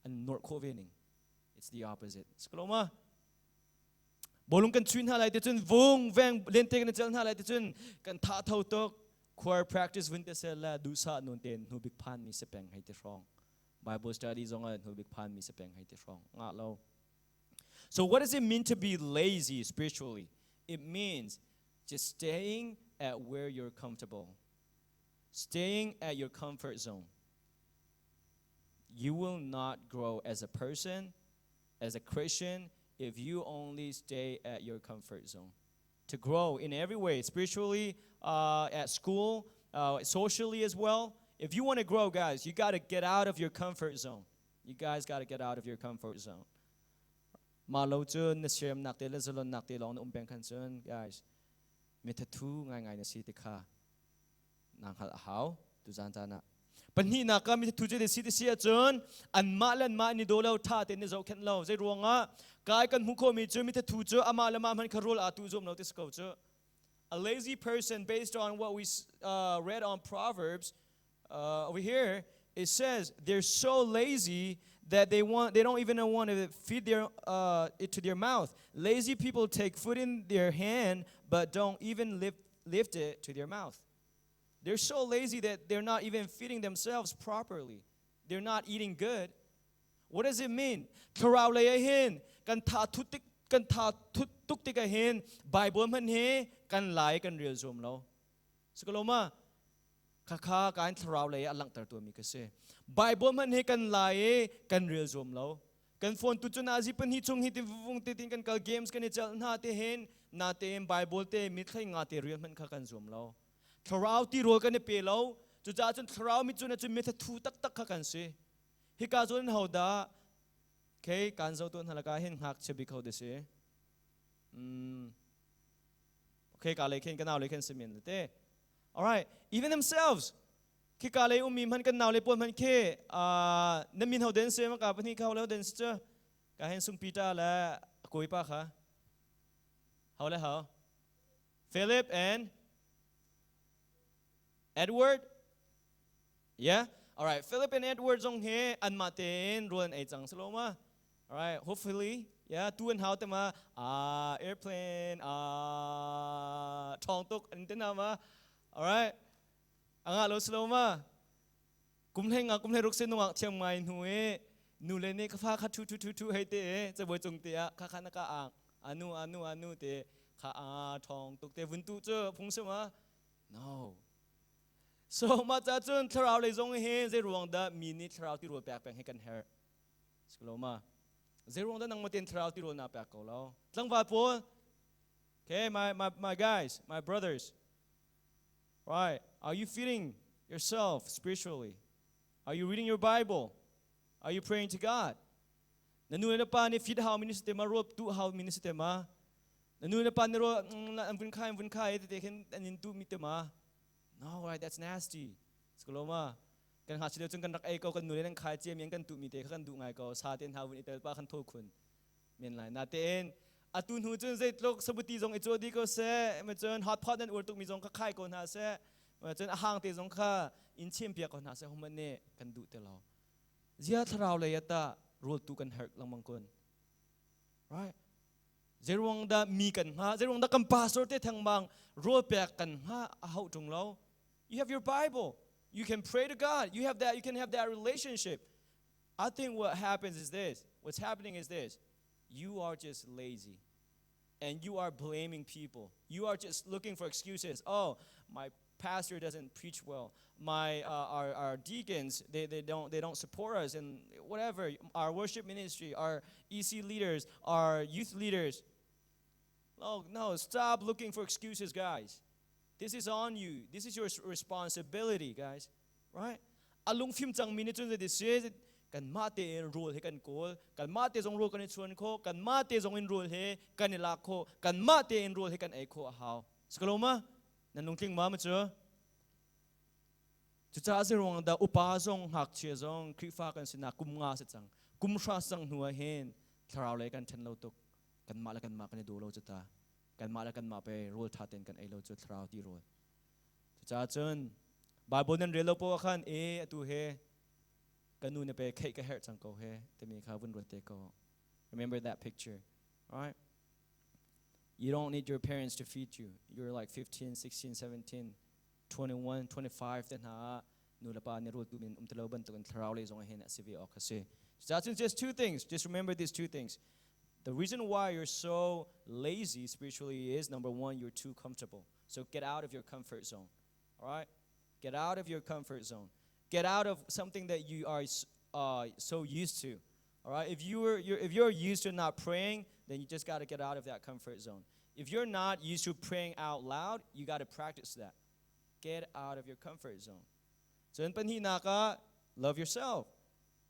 and North Koreaning. It's the opposite. Skaloma. Bolong kan twin halay titun vong vang lente kan chal halay titun kan tha thau tok core practice winter sela dusa non ten no big pan mi sepeng hai ti wrong. Bible studies on no big pan mi sepeng hai ti wrong. Nga lo. So what does it mean to be lazy spiritually? It means just staying at where you're comfortable. Staying at your comfort zone. You will not grow as a person, as a Christian, if you only stay at your comfort zone. To grow in every way, spiritually, at school, socially as well. If you want to grow, guys, you got to get out of your comfort zone. You guys got to get out of your comfort zone. Malo chun na siyam nakte la zalon nakte long na umpeng kan chun, guys. Metatu ngay na si tikha. Nang halahaw, tu zan na. Panhi na kami tuje de city sia chun an malan ma ni dolo tha te ni zo khen lo zai ruanga kai kan hu kho mi chu mi the thu chu amala ma man kharol atu zom no tis ko chu. A lazy person, based on what we read on Proverbs over here, it says they're so lazy that they don't even want to feed it to their mouth. Lazy people take food in their hand but don't even lift it to their mouth. They're so lazy that they're not even feeding themselves properly. They're not eating good. What does it mean? Karao layahin, kan tha tuk tikahin, Bible man he, kan lai kan real zoom lo. Sekaloma, kaka kan karao lay alang tartu mi kasi. Bible man he kan lai kan real zoom lo. Kan phone tu nazi pan hi chung hitin vung titin kan kal games kan ichal natin natin Bible te mithay ngati real man ka kan zoom lo. Karao ti ro kan pe lo, chu cha chun karao mi chun chu mi tha thu tak tak ka kan si. Hi ka chun hoda ke kan zo ton halaka hin hak che bi kho de si. Okay, ka le khen kan naw le khen simin te. All right, even themselves. Ki ka le umi man kan naw le pon man ke na min ho den se ma ka pani ka ho le den se ka hen sung pita la koi pa kha. How le how? Philip and Edward? Yeah? Alright, Philip and Edward zong he an matin ruan ay chang saloma. Alright, hopefully, yeah, tu and how tema airplane tong tuk antenna ma. Alright. Anga lo saloma. Kumlay ruk se nuang tiang mai nuwe. Nule ne kafa ka tu hay te sa boy chung te ka na ka anu te ka tong tuk te vun tu che phung se ma. No. So mata chun tharau le zong he ze ruang da mini tharau ti ro pak pang he kan her skloma ze ruang da nang matin tharau ti ro na pak ko lo tlang va po. Okay, my guys, my brothers, right, are you feeding yourself spiritually? Are you reading your Bible? Are you praying to God? Nanu na pa ni feed how many sistema ro tu how many sistema nanu na pa ni ro an vun khai te ken anin tu mi te ma. No, right, that's nasty. Skoloma. Kan hasi chung kan rak ai ko kan nule nang khai che miang kan tu mi te kan du ngai ko sa ten hawin itel pa kan tho khun. Min lai na ten atun hu chun zai tlok sabuti zong i chodi ko se ma chun hot pot nan ur tuk mi zong ka khai ko na se ma chun a hang te zong kha in chim pia ko na se hom ne kan du te lo. Zia tharau le yata rol tu kan herk lang mang kun. Right? Zerwang da mi kan ha, zerwang da kan pastor te thang bang rol pek kan ha a hau tung lo. You have your Bible. You can pray to God. You can have that relationship. I think what happens is this. What's happening is this. You are just lazy. And you are blaming people. You are just looking for excuses. Oh, my pastor doesn't preach well. Our deacons, they don't support us, and whatever. Our worship ministry, our EC leaders, our youth leaders. Oh no, stop looking for excuses, guys. This is on you. This is your responsibility, guys. Right? Alung film chang minute chun de se kan mate en rule he kan kol kan mate jong rule kan chuan kho kan mate jong in rule he kan la kho kan mate en rule he kan ai kho how skaloma nanung ting ma ma chu chu cha se rong da upa jong hak che jong khri fa kan sina kum nga se chang kum sha sang hnuai hen tharau le kan then lo tuk kan ma kan do lo chuta kan ma pe rule tha ten kan ai lo chu tharau ti rule chu cha chun Bible nan relo po khan e atu he kanu ne pe khai ka her chang ko he te mi kha bun rote ko remember that picture right you don't need your parents to feed you you're like 15 16 17 21 25 then ha nu la pa ni ro tu min tlo ban to kan thrau le zong hen asivi o khase that's just two things just remember these two things the reason why you're so lazy spiritually is number one you're too comfortable so get out of your comfort zone all right get out of your comfort zone. Get out of something that you are so used to. All right? If you're used to not praying, then you just got to get out of that comfort zone. If you're not used to praying out loud, you got to practice that. Get out of your comfort zone. So in panhinaka, love yourself.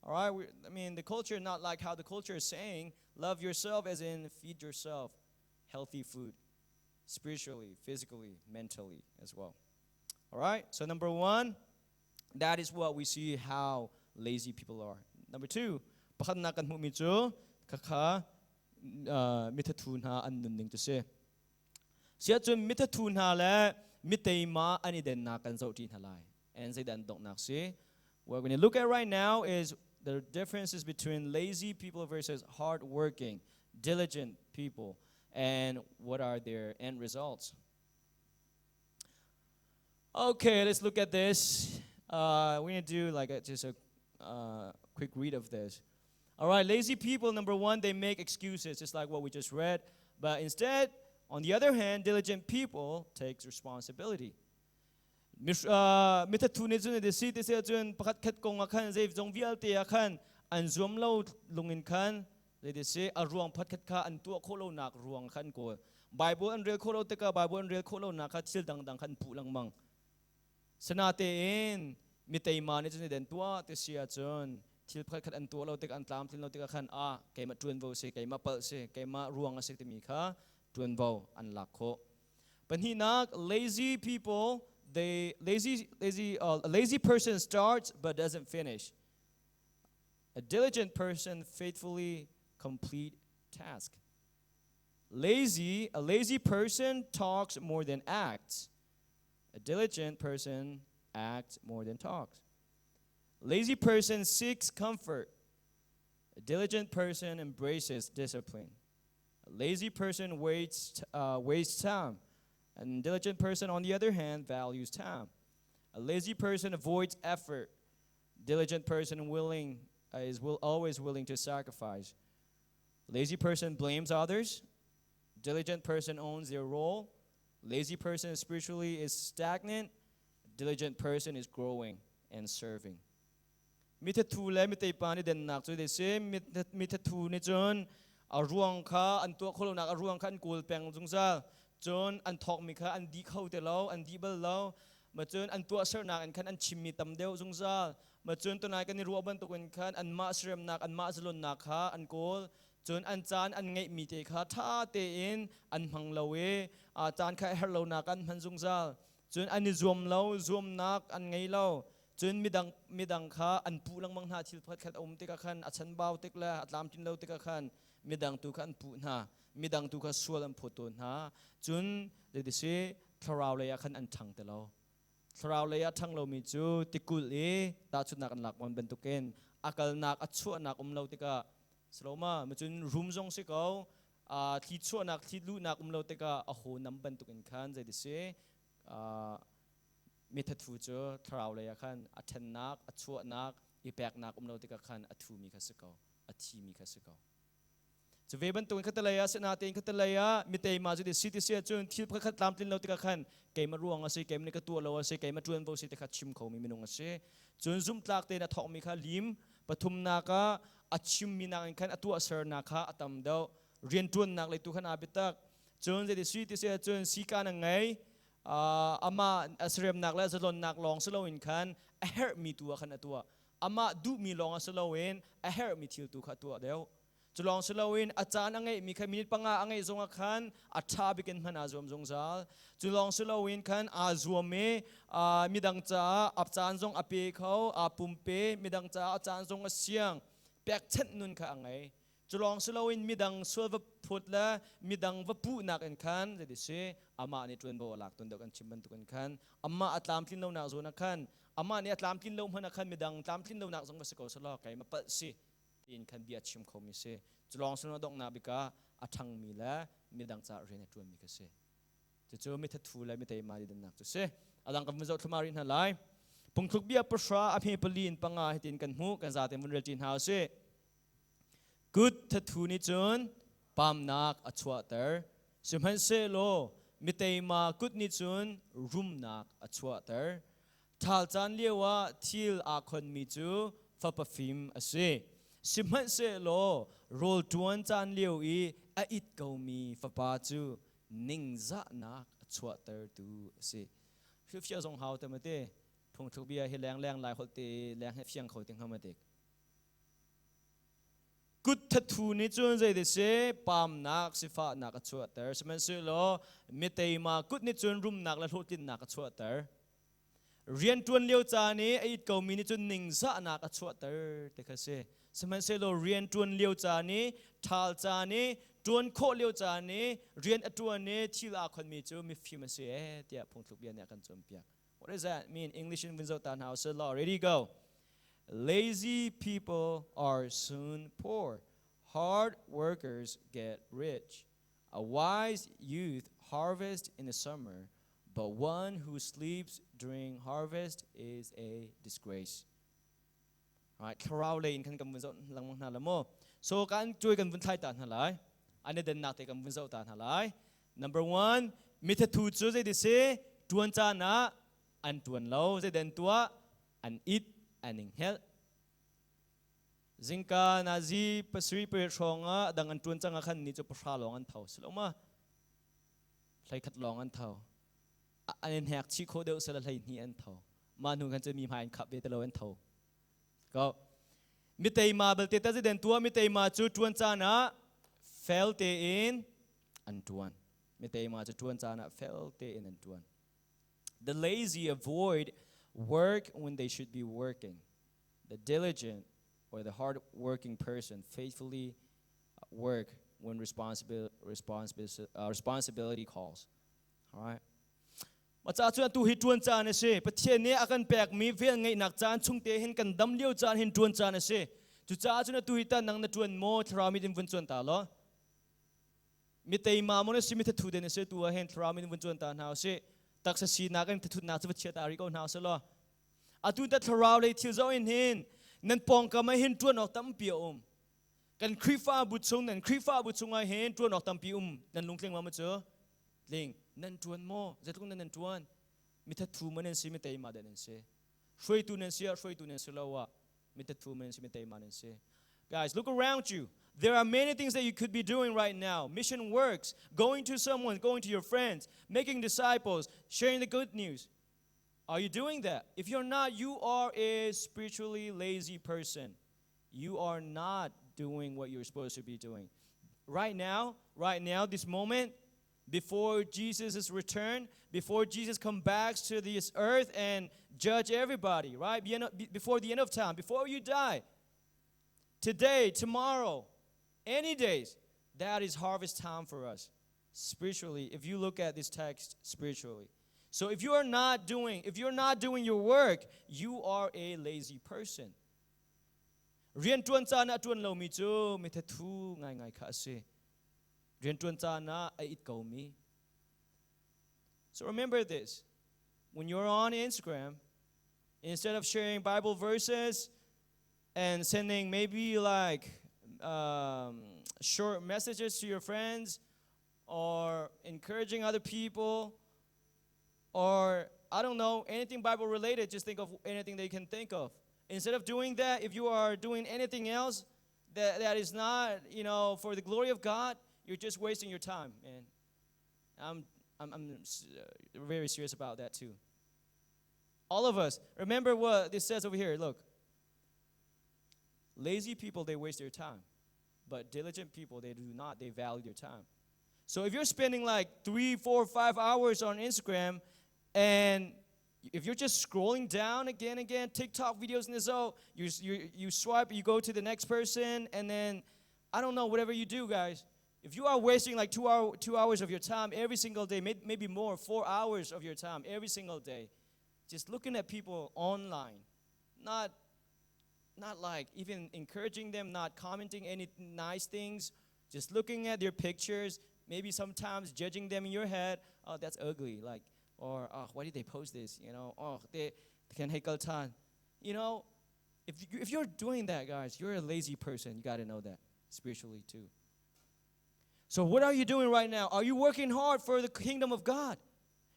All right? I mean, the culture not like how the culture is saying, love yourself as in feed yourself healthy food, spiritually, physically, mentally as well. All right? So number one, that is what we see how lazy people are. Number two, pakhat na kan hmu mi chu kha mithathun ha an nun ning se. Sia chun mithathun ha la miteima ani den na kan zo tin halai. And say dan dok nak se. What we're going to look at right now is the differences between lazy people versus hardworking, diligent people, and what are their end results. Okay, let's look at this. We're going to do like just a quick read of this. All right, lazy people, number one, they make excuses, just like what we just read. But instead, on the other hand, diligent people takes responsibility. Mithathune chun de si te se chun pakhat khat kong akhan je jong vial te akhan an zum lo lungin khan de se a ruang phat khat kha an tu kho lo nak ruang khan ko Bible an real kho lo te ka Bible an real kho lo nak kha sil dang khan pu lang mang sanate in mitay mani chun den tua te sia chun thil phat khat an tu lo te an tlam thil lo te khan a ke ma tun vo se ke ma pal se ke ma ruang a se te mi kha tun vo an lak kho pan hi nak lazy people a lazy person starts but doesn't finish. A diligent person faithfully complete task. A lazy person talks more than acts. A diligent person acts more than talks. Lazy person seeks comfort. A diligent person embraces discipline. A lazy person wastes time. A diligent person, on the other hand, values time. A lazy person avoids effort. Diligent person is always willing to sacrifice. Lazy person blames others. Diligent person owns their role. Lazy person spiritually is stagnant. Diligent person is growing and serving. Mithathu le mitay pani den nak so de se mithathu ni chon a ruang kha an to kholo nak a ruang kha an kul peng jungza chon an thok mi kha an di khau te lo an di bal lo ma chon an to ser nak an khan an chimmi tam deu jungza ma chon to nai kan ni ru ban to kan khan an ma srem nak an ma zlon nak kha an kol chon an chan an ngai mi te kha tha te in an hmang lo we a chan kha her lo nak an han jungza chon an ni zoom nak an ngai lo chun midang kha an pu lang mang na thil phat khat om te ka khan a chan baw tek la atlam tin lo te ka khan midang tu khan pu na midang tu kha sual an photun ha chun de se tharau le ya khan an thang te lo tharau le ya thang lo mi chu tikul e ta chu nak an lak mon ben tu ken akal nak achu nak lo te ka sloma ma chun room jong se ko a thi chu nak thi lu nak lo te ka a ho nam ban tu ken khan de se mithathu chu tharau le ya khan a then nak a chu nak อีแปกนักเราติกขันอัตุมีขัสกาอัทีมีขัสกาจะเวบันตุนขัตเลยสนาตินขัตเลยมิเตยมาจุดสิทิเสียจนที่พระขัดตามตินเราติกขันเกมมาร่วงอาศัยเกมนี้ก็ตัวเราอาศัยเกมมาจวนเราสิติขัดชิมเขามีมินงอาศัยจนซุ่มตากเตนะทอกมีขาลิมปฐุมนาคาอัดชิมมีนางขันอัตัวเสร์นาคาอัตมเดาเรียนจวนนักเลยตุขันอาบิตักจนจะได้สิทิเสียจนสีกานังไงอามาอัศเรียมนักและจะลนนักลองสโลวินขันเฮร์มีตัวขันอัตัวอามาดูมีลองสโลวินเฮร์มีทิวตัวขันตัวเดียวจะลองสโลวินอาจารย์อังไงมีใครมินิปังอาอังไงทรงขันอัชาบิกันพันอาจวมทรงซาลจะลองสโลวินขันอาจวมเมมีดังจ้าอาจารย์ทรงอภิเขาอาปุ่มเปมีดังจ้าอาจารย์ทรงเสียงแปกเช่นนุนข้าอังไงจะลองสโลวินมีดังสวดพุทธและมีดังวัปูนักอันขันจะได้เสอามาในจวนโบหลักตุนเดียวกันชิมบันตุกันขันอามาอัตลามทิ้งเราหนักโซนักขันอามาเนี่ยอัตลามทิ้งเราพันนักขันมีดังตามทิ้งเราหนักทรงภาษาเกาสลอกไก่มาเปิดสิอินขันเบียดชิมเขามีเสจะลองสนดอกนาบิกาอัทังมีและมีดังจ่าเรียนจวนมีกเสจะเจอไม่ทัดทูและไม่เตยมาดีดันนักจะเสอดังกับวิจารณ์ธรรมารินหลายปุ่งทุกเบียประชาอภิปลีนปังอาหิตินกันหูกันซาเตมุนเรจินฮาวเสกุดทัดทูนิจวนปามนักอัจฉริยะสมัยเสโลมิเตยมากุดนิจวนรุมนักอัจฉริยะทัลจันเลียวะทิลอาคนมิจูฟับฟิมอเสสิมันเสโลโรลจวนจันเลียวอีอาอิดเกามีฟับปาจูนิงซะนักอัจฉริยะตูอเสฟิวเฟียซงฮาวเตมเตพงทุกเบียเฮแรงแรงหลายคนเตแรงให้เฟียงเขาติงฮามาเด็กกุดทัดทูนิจวนใจเดเสปามนักสิฟ้านักอัจฉริยะสมัยเสโลมิเตยมากุดนิจวนรุมนักและโลตินนักอัจฉริยะเรียนจวนเลี้ยวจานี้ไอ้เก่ามีนิจวนหนึ่งซะนักอัจฉริยะเด็กเสสมัยเสโลเรียนจวนเลี้ยวจานี้ทัลจานี้จวนโคเลี้ยวจานี้เรียนอัตัวนี้ที่ลาคนมีจูมีฟิมเสเดียพงทุกเบียเนี่ยกันจมเปียก What does that mean? English in Winzotan House. Ready go. Lazy people are soon poor. Hard workers get rich. A wise youth harvests in the summer, but one who sleeps during harvest is a disgrace. Right, Karao lane kan kam bunzo lang mong nalamo. So kan joy kan bun thai tan halai. Ane den nak te kan bunzo tan halai. Number 1, mitatu chu je dise tuan cha na an tuan lo je den tua an it aning hel. Zingka nazi pasri per chonga dang an tuan changa khan ni chu pasha long an thau siloma. Lai khat long an thau. Anen hek chi kho deu sala lai ni an thau. Manu kan che mi mai khap be te lo an thau. Go. Mitay ma balte ta den tua mitay ma chu tuan cha na fell te in an tuan. Mitay ma chu tuan cha na fell te in an tuan. The lazy avoid work when they should be working. The diligent or the hard-working person faithfully work when responsibility calls. All right. มาจ้าชวนตูหิจวนจานเสประเทศนี้อาการแปลกมีเวียงไงหนักจานชุ่งเตเห็นกันดำเลี้ยวจานเห็นจวนจานเสจุจ้าชวนตูหิตันนังนจวนโมทรามิดินวันจวนตาล้อมิเตยมาโมเนสิมิเตทูเดนเสตัวเห็นทรามิดินวันจวนตาหนาวเสตักษสีนักกันทุนนาจะวิเชียตาริโกหนาวเสล้ออาตุนตัดทราวเลยที่เจ้าเห็นนั่นปองก็ไม่เห็นจวนออกตั้มเปียอมกันครีฟ้าบุตรชงนั่นครีฟ้าบุตรชงไอเห็นจวนออกตั้มปีนั่นลุงเลี้ยงมาเจอเลี้ยงนั่นจวนโมจะทุกนั่นจวนมิทัดทูมันนั่นสิมิเตยมาเดินเสช่วยตูนั่นเสียช่วยตูนั่นเสียแล้วว่ามิทัดทูมันนั่นสิมิเตยมาเดินเส Guys, look around you. There are many things that you could be doing right now. Mission works, going to someone, going to your friends, making disciples, sharing the good news. Are you doing that? If you're not, you are a spiritually lazy person. You are not doing what you're supposed to be doing. Right now, this moment, before Jesus' return, before Jesus comes back to this earth and judge everybody, right? Before the end of time, before you die, today, tomorrow, any days, that is harvest time for us spiritually. If you look at this text spiritually, so if you're not doing your work, you are a lazy person. เรียนจวนจานะจวนเรามีจูไม่ทัดทูง่ายๆค่ะสิเรียนจวนจานะไออิดเกามี So remember this: when you're on Instagram, instead of sharing Bible verses, and sending maybe like short messages to your friends, or encouraging other people, or I don't know, anything Bible related. Just think of anything that you can think of. Instead of doing that, if you are doing anything else that is not, for the glory of God, you're just wasting your time, man. I'm very serious about that too. All of us, remember what this says over here. Look, lazy people, they waste their time, but diligent people, they do not. They value their time. So if you're spending like 3, 4, 5 hours on Instagram, and if you're just scrolling down again, TikTok videos and so you swipe, you go to the next person, and then I don't know, whatever you do, guys. If you are wasting like 2 hours of your time every single day, maybe more, 4 hours of your time every single day, just looking at people online, not like even encouraging them, not commenting any nice things, just looking at their pictures, maybe sometimes judging them in your head. Oh, that's ugly, like, or oh, why did they post this? Oh, they can heckle tan. If you're doing that, guys, you're a lazy person. You got to know that spiritually too. So what are you doing right now? Are you working hard for the kingdom of God?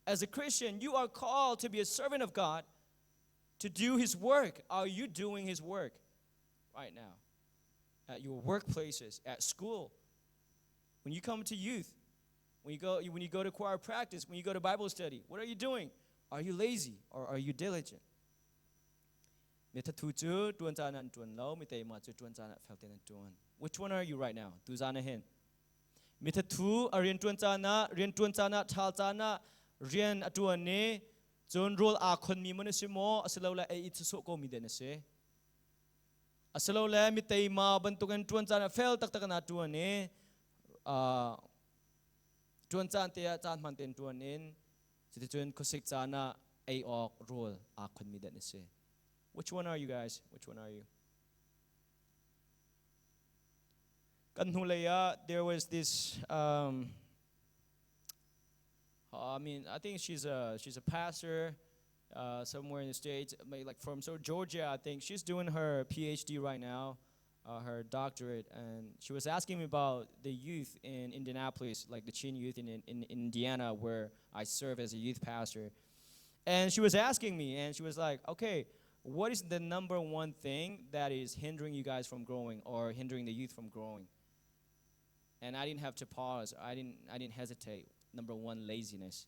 As a Christian, you are called to be a servant of God, to do His work. Are you doing His work right now? At your workplaces, at school, when you come to youth, when you go to choir practice, when you go to Bible study, what are you doing? Are you lazy or are you diligent? Which one are you right now? Mitatu arian tuan chana thal chana rian atuan ne zon rol akon mi monasimo asalola e itso ko mi denese asalola mitay ma bantukan tuan chana fel tak tak na tuan ne tuan chan te chan man ten tuan in siti tuan kosik chana e ok rol akon mi denese. Which one are you, guys? Which one are you? Kanhulaya, there was this. I think she's a pastor somewhere in the States, like from Georgia. I think she's doing her PhD right now, her doctorate, and she was asking me about the youth in Indianapolis, like the Chin youth in Indiana, where I serve as a youth pastor. And she was asking me, and she was like, "Okay, what is the number one thing that is hindering you guys from growing, or hindering the youth from growing?" And I didn't have to pause. I didn't hesitate. Number one, laziness.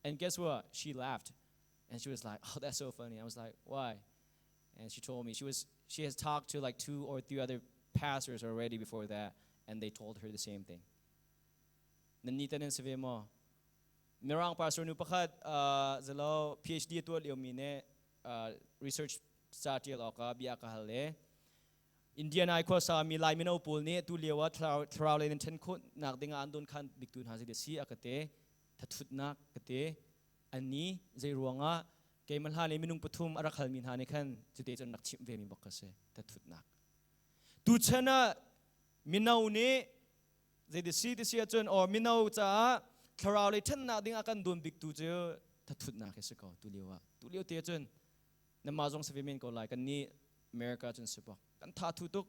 And guess what? She laughed, and she was like, "Oh, that's so funny." I was like, "Why?" And she told me she has talked to like 2 or 3 other pastors already before that, and they told her the same thing. Nanita nin sabi mo, merang pastor nu pakat zalo PhD tu liomine research startil oka biya kahale. Indian I ko sa mi lai minau pul ni tu lewa thrau le ten khut nak dinga andon khan biktun hazi de si akate thatut nak kate ani zai ruanga ke man ha le minung pathum arakhal min ha ne khan chite chon nak chim ve mi bakase thatut nak tu chana minau ni zai de si chon or minau cha thrau le than nak dinga kan don biktu je thatut nak se ko tu lewa te chon na ma jong se men ko lai kan ni America chon sepak kan tha thu tuk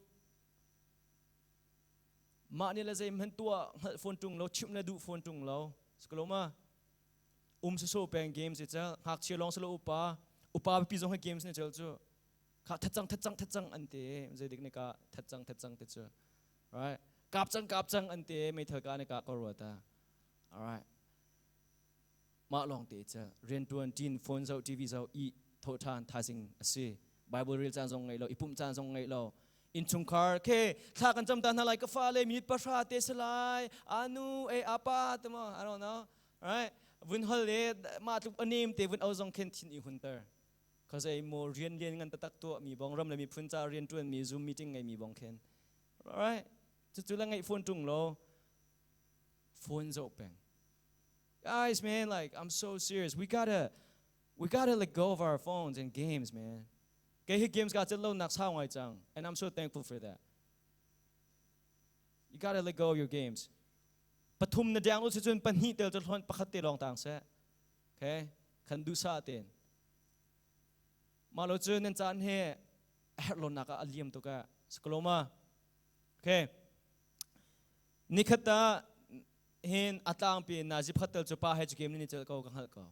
ma ni la zai man tua phone tung lo chim na du phone tung lo skoloma so peng games itself hak chi long selo upa pi jong games ne chel chu kha thachang ante zai dik ne ka thachang te chu right kap chang ante mai thaka ne ka ko rota all right ma long te cha ren tuan tin phone zo tv zo I tho than thasing ase Bible real chan song ngai lo ipum chan song ngai lo in chungkar ke tha kan cham tan halai ka fa le minute pa sha te salai anu e apa tama I don't know right vun hol le ma tu anim te vun auzong ken thin I hunter cause ai mo rian ngan ta tak to mi bong ram le mi phun cha rian tuan mi zoom meeting ngai mi bong ken right chu la ngai phone tung lo phone zo peng guys man like I'm so serious we gotta let go of our phones and games man. Kaya games got to low next how I chang, and I'm so thankful for that. You gotta let go of your games. Patum na diang lo si chun panhi tel chon pakati long tang se, okay? Kan du sa atin. Malo chun nen chan he herlo naka aliam to ka skoloma okay nikhata hin atlang pi na zip khatel chupa he game ni chel ko kanghal ko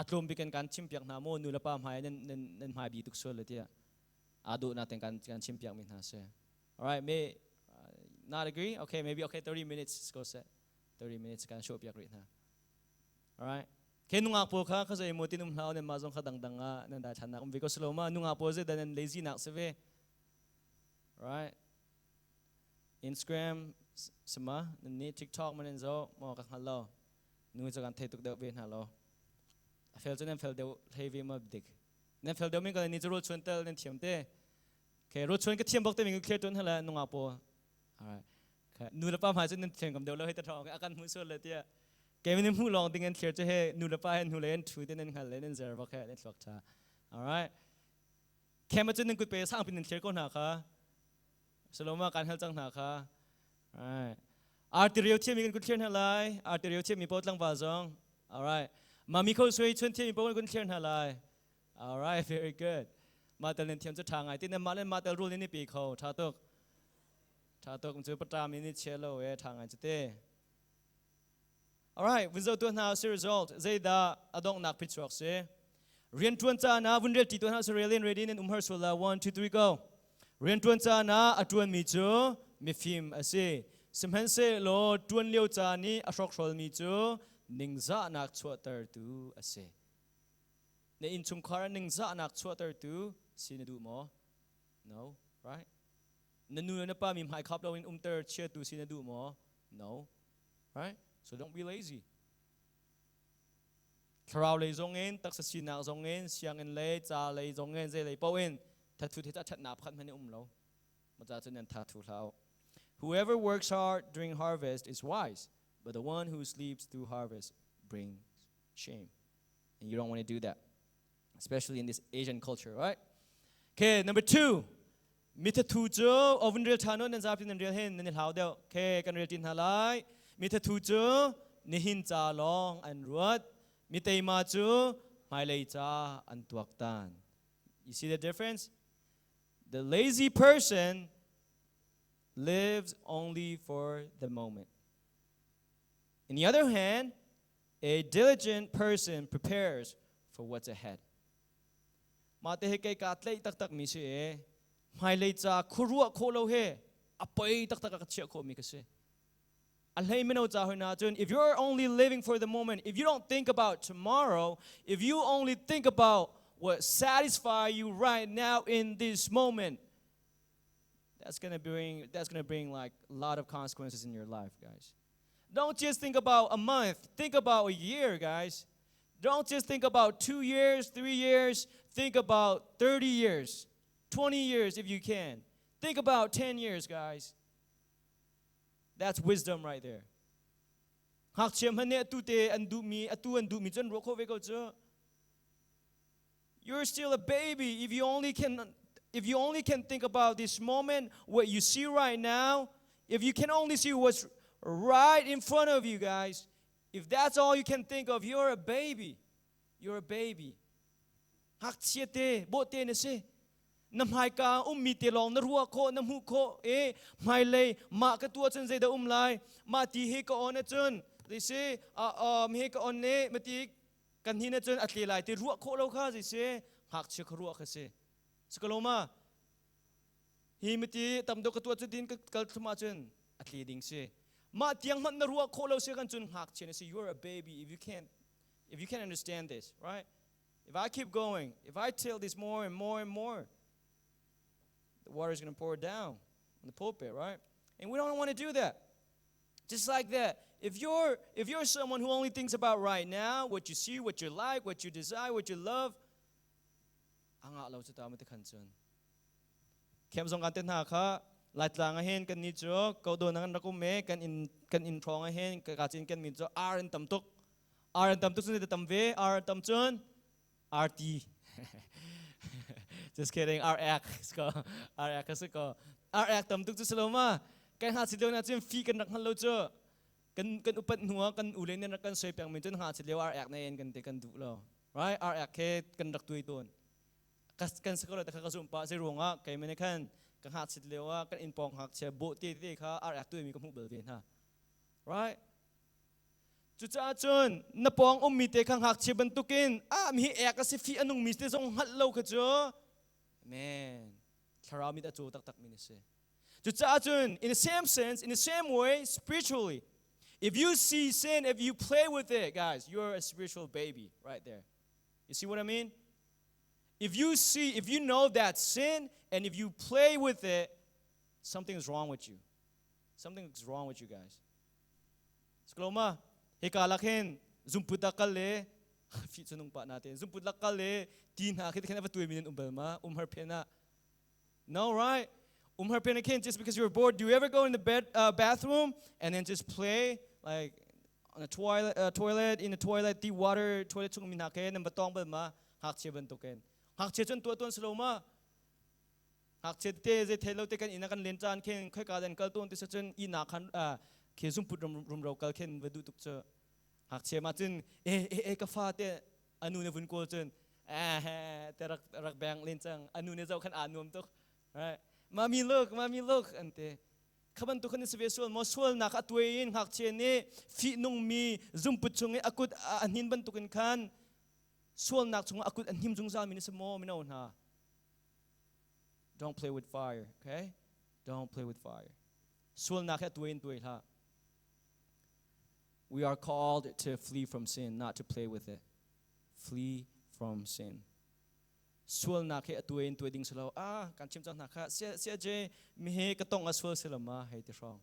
atlom biken kan chimpiak na mo nula pa mai nen mai bi tuk sol letia adu na ten kan chimpiak min ha se all right may not agree okay maybe okay 30 minutes go set 30 minutes kan show piak rit na all right ke nunga po kha kha mo tinum hlaw nen ma jong kha dang nga nan da thana kum because loma nunga po je dan lazy nak se ve right Instagram sama ni TikTok manen zo mo ka halo nu zo kan thaituk de ve na lo fel chen fel de heavy ma dik nen fel de min ka ni zo chon tel nen thiam te ke ro chon ka thiam bok te min clear ton hala nunga po alright ka nu la pa ma chen nen thiam kam de lo he ta thong akan mu so le tia ke min mu long ting en clear che he nu la pa hen hu le en thu te nen khal le nen zer bok he nen tlok cha alright ke ma chen nen ku pe sang pin nen clear ko na kha Saloma kan hal chang na kha alright arterial thiam mi kan ku clear na lai arterial thiam mi pot lang ba zong alright mami ko soi chun thiam mi pot kan clear na lai alright very good ma tel nen thiam cha thang ai tin na ma len ma tel rule ni pi kho tha tok mchu patam ni chelo we thang ai chite alright wizard to now as a result zai da adong nak pitchok se rian tuan cha na wunrel ti to na australian ready nen umhar sola 1 2 3 go rian tuan cha na atuan mi chu mi phim ase simhan se lo tuan leo cha ni asok rol mi chu ningza nak chuatar tu ase ne in chung khara ningza nak chuatar tu sin du mo no right nanu na pa mi mai khap lo in umter che tu sin du mo no right so don't be lazy Tharau le zong en tak sa sinak zong en siang en le cha le zong en ze le pau en ta thu ta chat nap khat mani lo ma cha chen ta thu lao whoever works hard during harvest is wise but the one who sleeps through harvest brings shame and you don't want to do that especially in this Asian culture right okay number 2 mitha thu cho ovendrel thano nen zap tin real hen nen hlau deu okay kan real tin halai mitha thu cho ni hin cha long an ruat mitei ma chu mai lei cha an tuak tan you see the difference the lazy person lives only for the moment on the other hand a diligent person prepares for what's ahead mate he kai ka tlei tak tak mi se mai lei cha khurua kholo he apai tak tak ka chia kho mi ka se alhei meno cha hoina chun if you're only living for the moment if you don't think about tomorrow if you only think about what satisfies you right now in this moment that's going to bring like a lot of consequences in your life guys don't just think about a month think about a year guys don't just think about 2 years 3 years think about 30 years 20 years if you can think about 10 years guys that's wisdom right there hak chem hane tu te andu mi chen ro kho ve ko cho you're still a baby if you only can think about this moment what you see right now if you can only see what's right in front of you guys if that's all you can think of you're a baby hak chiete bo te ne se nam hai ka mi te long na ruwa kho nam hu kho mai le ma ka tua chen zai da lai ma ti he ka on chun they say he ka on ne ma ti kan hi na chun atli lai ti ruwa kho lo kha ji se hak che khruwa kha se skaloma hi ma ti tam do ka tua chu din ka kal thuma chun atli ding se ma tiang man na ruwa kho lo se kan chun hak che ne se you're a baby if you can't understand this right if I keep going if I tell this more and more and more the water is going to pour down on the pulpit, right? And we don't want to do that. Just like that. If you're someone who only thinks about right now, what you see, what you like, what you desire, what you love, anga lo cha ta ma te khan chun. Kem song kan ten ha kha lai tlang a hen kan ni cho ko do nang na ku me kan in thong a hen ka chin kan mi cho ar en tam tok sun de tam ve ar tam chun RT just kidding RX ko RX ko RX tam tuk chu saloma kan ha sileu na chem fi kan rak han lo cho kan upat nuwa kan ulen na kan soi pyang min chun ha sileu RX na en kan te kan du lo right RX ke kan rak tui ton kan sakalo ta ka zum pa se ronga kai mene kan ka hat sit lewa kan in pong hak che bo ti ti kha ar ak tu mi ka mu bel ven ha right chu cha chun na pong mi te khang hak che ban tukin mi ek a se fi anung mi te jong hat lo kha cho man thara mi ta chu tak tak mi ne se chu cha chun in the same sense in the same way spiritually if you see sin if you play with it guys you're a spiritual baby right there you see what I mean if you know that sin and if you play with it something's wrong with you something's wrong with you guys skloma hikalakhen zumpudakal le fi chunung pa natin zumpudakal le tin ha khit khana 2 minute umbelma umhar phena no right umhar phena khen just because you're bored do you ever go in the bathroom and then just play like on a toilet in the toilet the water toilet chung min ha khen nam batong belma hak che ban token hak che chun tu ton sloma hak che te je thelo te kan ina kan len chan khen khoi ka dan kal ton te chun ina khan ke zum put rum ro kal khen vedu tuk cha hak che ma chun ka fa te anu ne vun ko chun te rak bang len chang anu ne jau khan anom tok right mami look ante khaban tu khan se visual mo sol na ka tuin hak che ne fi nung mi zum put chung akut anin ban tukin khan sol nak chung akut anim jung za mi ne se mo mi na don't play with fire okay don't play with fire sol na ka tuin ha we are called to flee from sin, not to play with it. Flee from sin. Sual na ke atuin tuiding selaw kan chim chan na kha sia je mi he ka tong aswal selama he ti rong.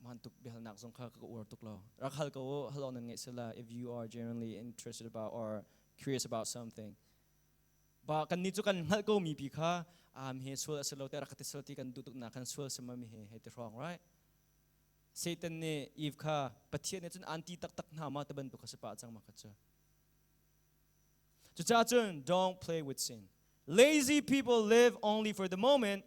Man tuk behal nak zong kha ka ur tuk lo. Rakhal ko halon ngai sela if you are genuinely interested about or curious about something. Ba kan ni chu kan hal ko mi pi kha he sual asalo te rakhati salti kan dutuk na kan sual sama mi he ti rong right? Satan ne Eve kha pathian ne chun anti tak na ma taban tu kha sepa chang ma kha cha chun don't play with sin lazy people live only for the moment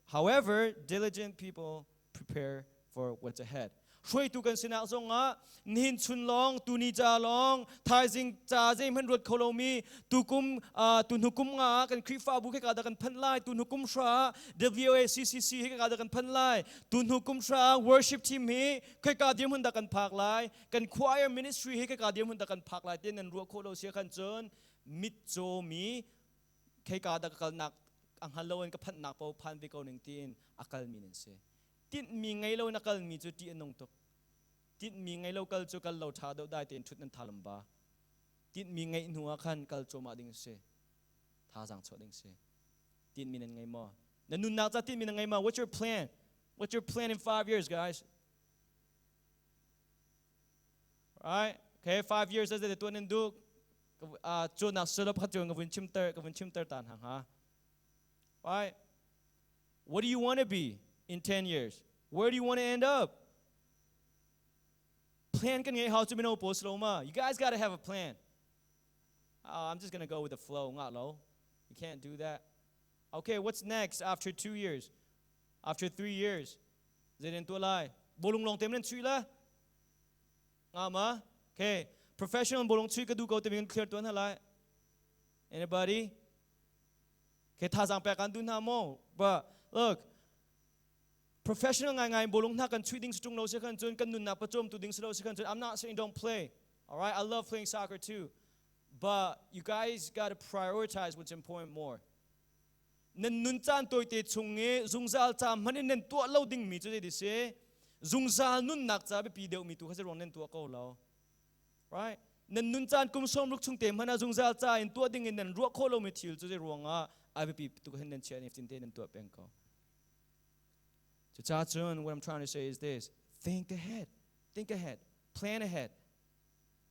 however diligent people prepare for what's ahead shoi tu kan sinak zonga nin chun long tu ni cha long thai jing cha je man rot kholomi tu hukum nga kan khrifa bu ke ka da kan phan lai tu hukum shra WACCC he ka da kan phan lai tu hukum shra worship team he ke ka dim hun da kan phak lai kan choir ministry he ke ka dim hun da kan phak lai ten nan ro kholo sia kan chon mit cho mi ke ka da kal nak ang haloin ka phan nak pau phan vi ko ning tin akal minin se tin mi ngai lo nakal mi chu ti anong tok tin mi ngai lo kal chu kal lo tha do dai ten thut nan thalam ba tin mi ngai nuwa khan kal chu ma ding se tha jang cho ding se tin min ngai mo nanun na cha tin min ngai ma what's your plan in 5 years guys right okay 5 years as the tuan and du chu na sulap kha chu ngavun chim ter tan hang ha right what do you want to be in 10 years? Where do you want to end up? Plan kan ngai how to mino post loma. You guys got to have a plan. I'm just going to go with the flow, ngat lo. You can't do that. Okay, what's next after 2 years? After 3 years? Zeden tu lai. Bolong long tem len chui la. Ngama? Okay, professional bolong chui ka du ko tem clear tuan halai. Anybody? Okay, tha jang pa kan du na mo. But look, professional ngai bolong na kan chui ding stung lo se kan chun kan nun na pachom tu ding lo se kan chun I'm not saying don't play all right I love playing soccer too but you guys got to prioritize what's important more nan nun chan toi te chunge zungzal cha manin nen tu lo ding mi chu de se zungzal nun nak cha be pi deu mi tu kha ron nen tu ko lo right nan nun chan kum som luk chung te mana zungzal cha in tu ding in nan ro kho lo mi thil chu de ronga I be pi tu hen nen chen if tin te nen tu peng ko what I'm trying to say is this. Think ahead. Plan ahead.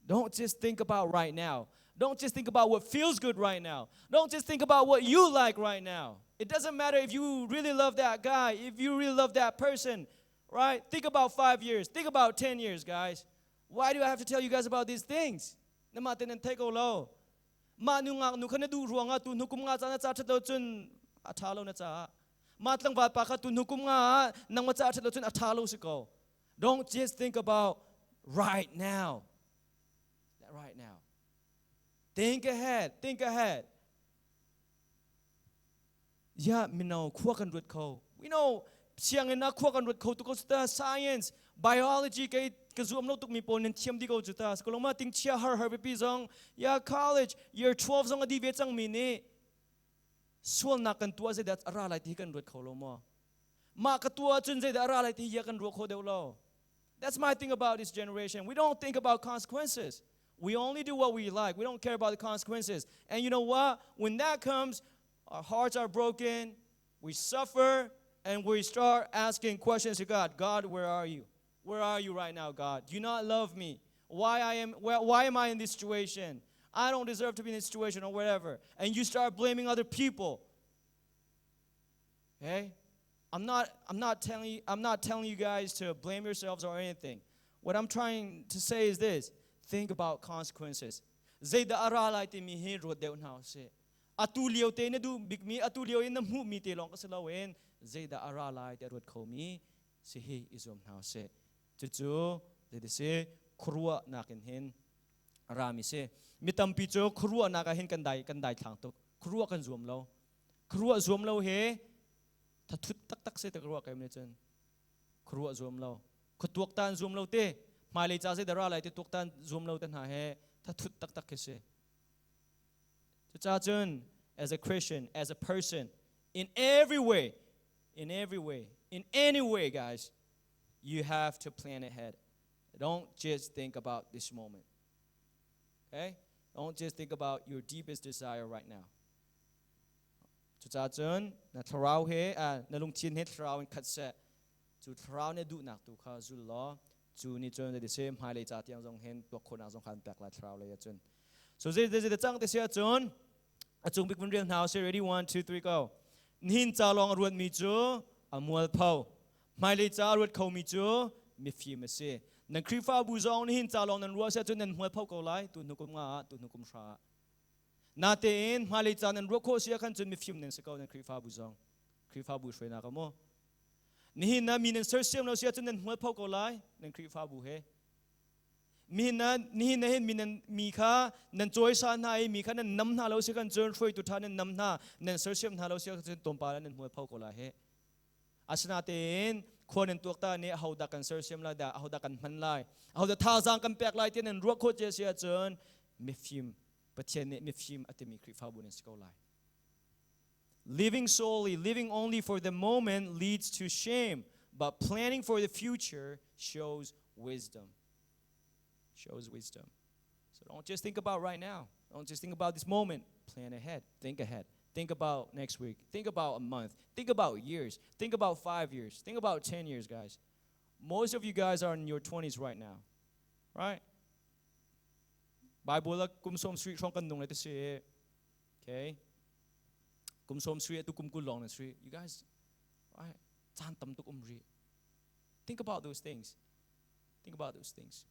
Don't just think about right now. Don't just think about what feels good right now. Don't just think about what you like right now. It doesn't matter if you really love that guy, if you really love that person, right? Think about 5 years. Think about 10 years, guys. Why do I have to tell you guys about these things? Namatin and take lo. Manungak nukana du ruanga tu nukum nga cha na cha thado chun athalo na cha. Matlang ba pa ka tu hukum nga nang macha thalo chun athalo si ko. Don't just think about right now. Think ahead. Think ahead. Yeah, me know. Kuakan rut ko. We know. Siang ina kuakan rut ko to ko sa science, biology kay kazuam no tuk mi po nin tiam di ko juta. Sekolong ma ting chia har bepi zong. Yeah, college. Year 12 zong adi vet zong mini. Sual nakan tua zay dat aralay ti kan rut ko lo mo. Ma katua chun zay dat aralay ti yakan rut ko de lo. That's my thing about this generation. We don't think about consequences. We only do what we like. We don't care about the consequences. And you know what? When that comes, our hearts are broken, we suffer, and we start asking questions to God. God, where are you? Where are you right now, God? Do you not love me? Why am I in this situation? I don't deserve to be in this situation or whatever. And you start blaming other people. Okay? I'm not telling you guys to blame yourselves or anything. What I'm trying to say is this. Think about consequences. Zayda aralay ti mi hero deu now se. Atulio te na du bigmi atulio in the mu mi te long kasalawin. Zayda aralay te rod ko mi si he izom now se. Chuchu zayda se krua nakin hin arami se. Mitam picho krua nakahin kanday thang tok. Krua kan zoom lo. Krua zoom lo he. Tatut tak tak se te krua kay mi chen. Krua zoom lo. Kutuak tan zoom lo te. Malay cha se dara lai te tuak tan zoom lo tan ha he. Tatut tak tak ke se. Cha chun as a Christian, as a person, in every way, in any way, guys, you have to plan ahead. Don't just think about this moment. Okay? Don't just think about your deepest desire right now. Cha chun na tharau he na lung chin he tharau in khat se. Chu tharau ne du nak tu kha zul lo. Chu ni chun the same high lay cha tiang zong hen tok khon ang zong khan pek la tharau le chun. So the chang te sia chun achung big real now say ready 1 2 3 go. Nin cha long ruat mi chu amwal phau. Mai lay cha ruat khau mi chu mi fi ma se. Nan khri fa bu zong nin cha long nan ruat sia chun nan hmual phau ko lai tu nukum nga tu nukum sha. Na te in mai lay cha nan ruat kho sia khan chun mi film nan se ko nan khri fa bu zong. Khri fa bu shwe na ka mo. Nihin na minin sir sim no sia chun nan hmual phau ko lai nan khri fa bu he. Nihin na hin minan mi kha nan choi sa na ai mi kha nan nam na lo sia kan chon throi tu tha nan nam na nan sir sim na lo sia chun tom pa nan hmual phau ko la he. Asna te in khon en tuak ta ne hauda kan sir sim la da hauda kan man lai. Hauda tha jang kan pek lai te nan ruak kho che sia chun mi film pathian ne mi film atemi khri fa bu nan sko lai. Living only for the moment leads to shame, but planning for the future shows wisdom. Shows wisdom. So don't just think about right now. Don't just think about this moment. Plan ahead. Think ahead. Think about next week. Think about a month. Think about years. Think about 5 years. Think about 10 years, guys. Most of you guys are in your 20s right now. Right? Bible la kumsom street chong kan nong le te se. Okay? Kumsom street tu kum kulong na street. You guys, right? Chan tam tu umri. Think about those things. Think about those things.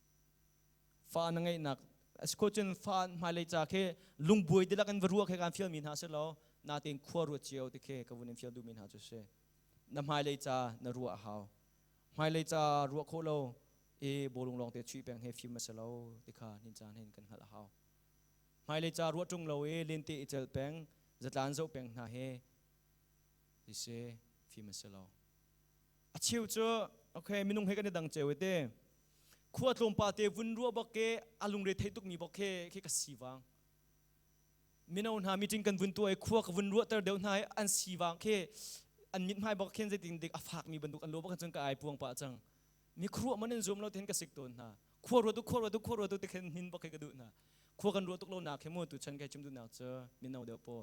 Fa na ngay nak as coachin fa malay cha ke lungboy dila kan varua ke kan film min ha se lo natin khwaru cheo te ke kawun film du min ha chu se na malay cha na ruwa haw malay cha ruwa kho lo e bolung long te chui peng he film se lo te kha nin chan hen kan hal haw malay cha ruwa tung lo e lin te ichel peng zatlan zo peng na he ise film se lo a chiu chu okay minung he kan dang cheu te Kuat lompa te vunrua bakke alung re theituk mi bakke ke kasiwang minaw na meeting kan vuntu ai khuak vunrua tar deu na an siwang ke an mit mai bakken je ting dik afak mi banduk an lo bakan chang ka ai puang pa chang mi khruwa manen zoom lo ten ka sik ton na khoro du te khen hin bakke ka du na khuak an ro tuk lo na khemo tu chan kai chim du na cha minaw de po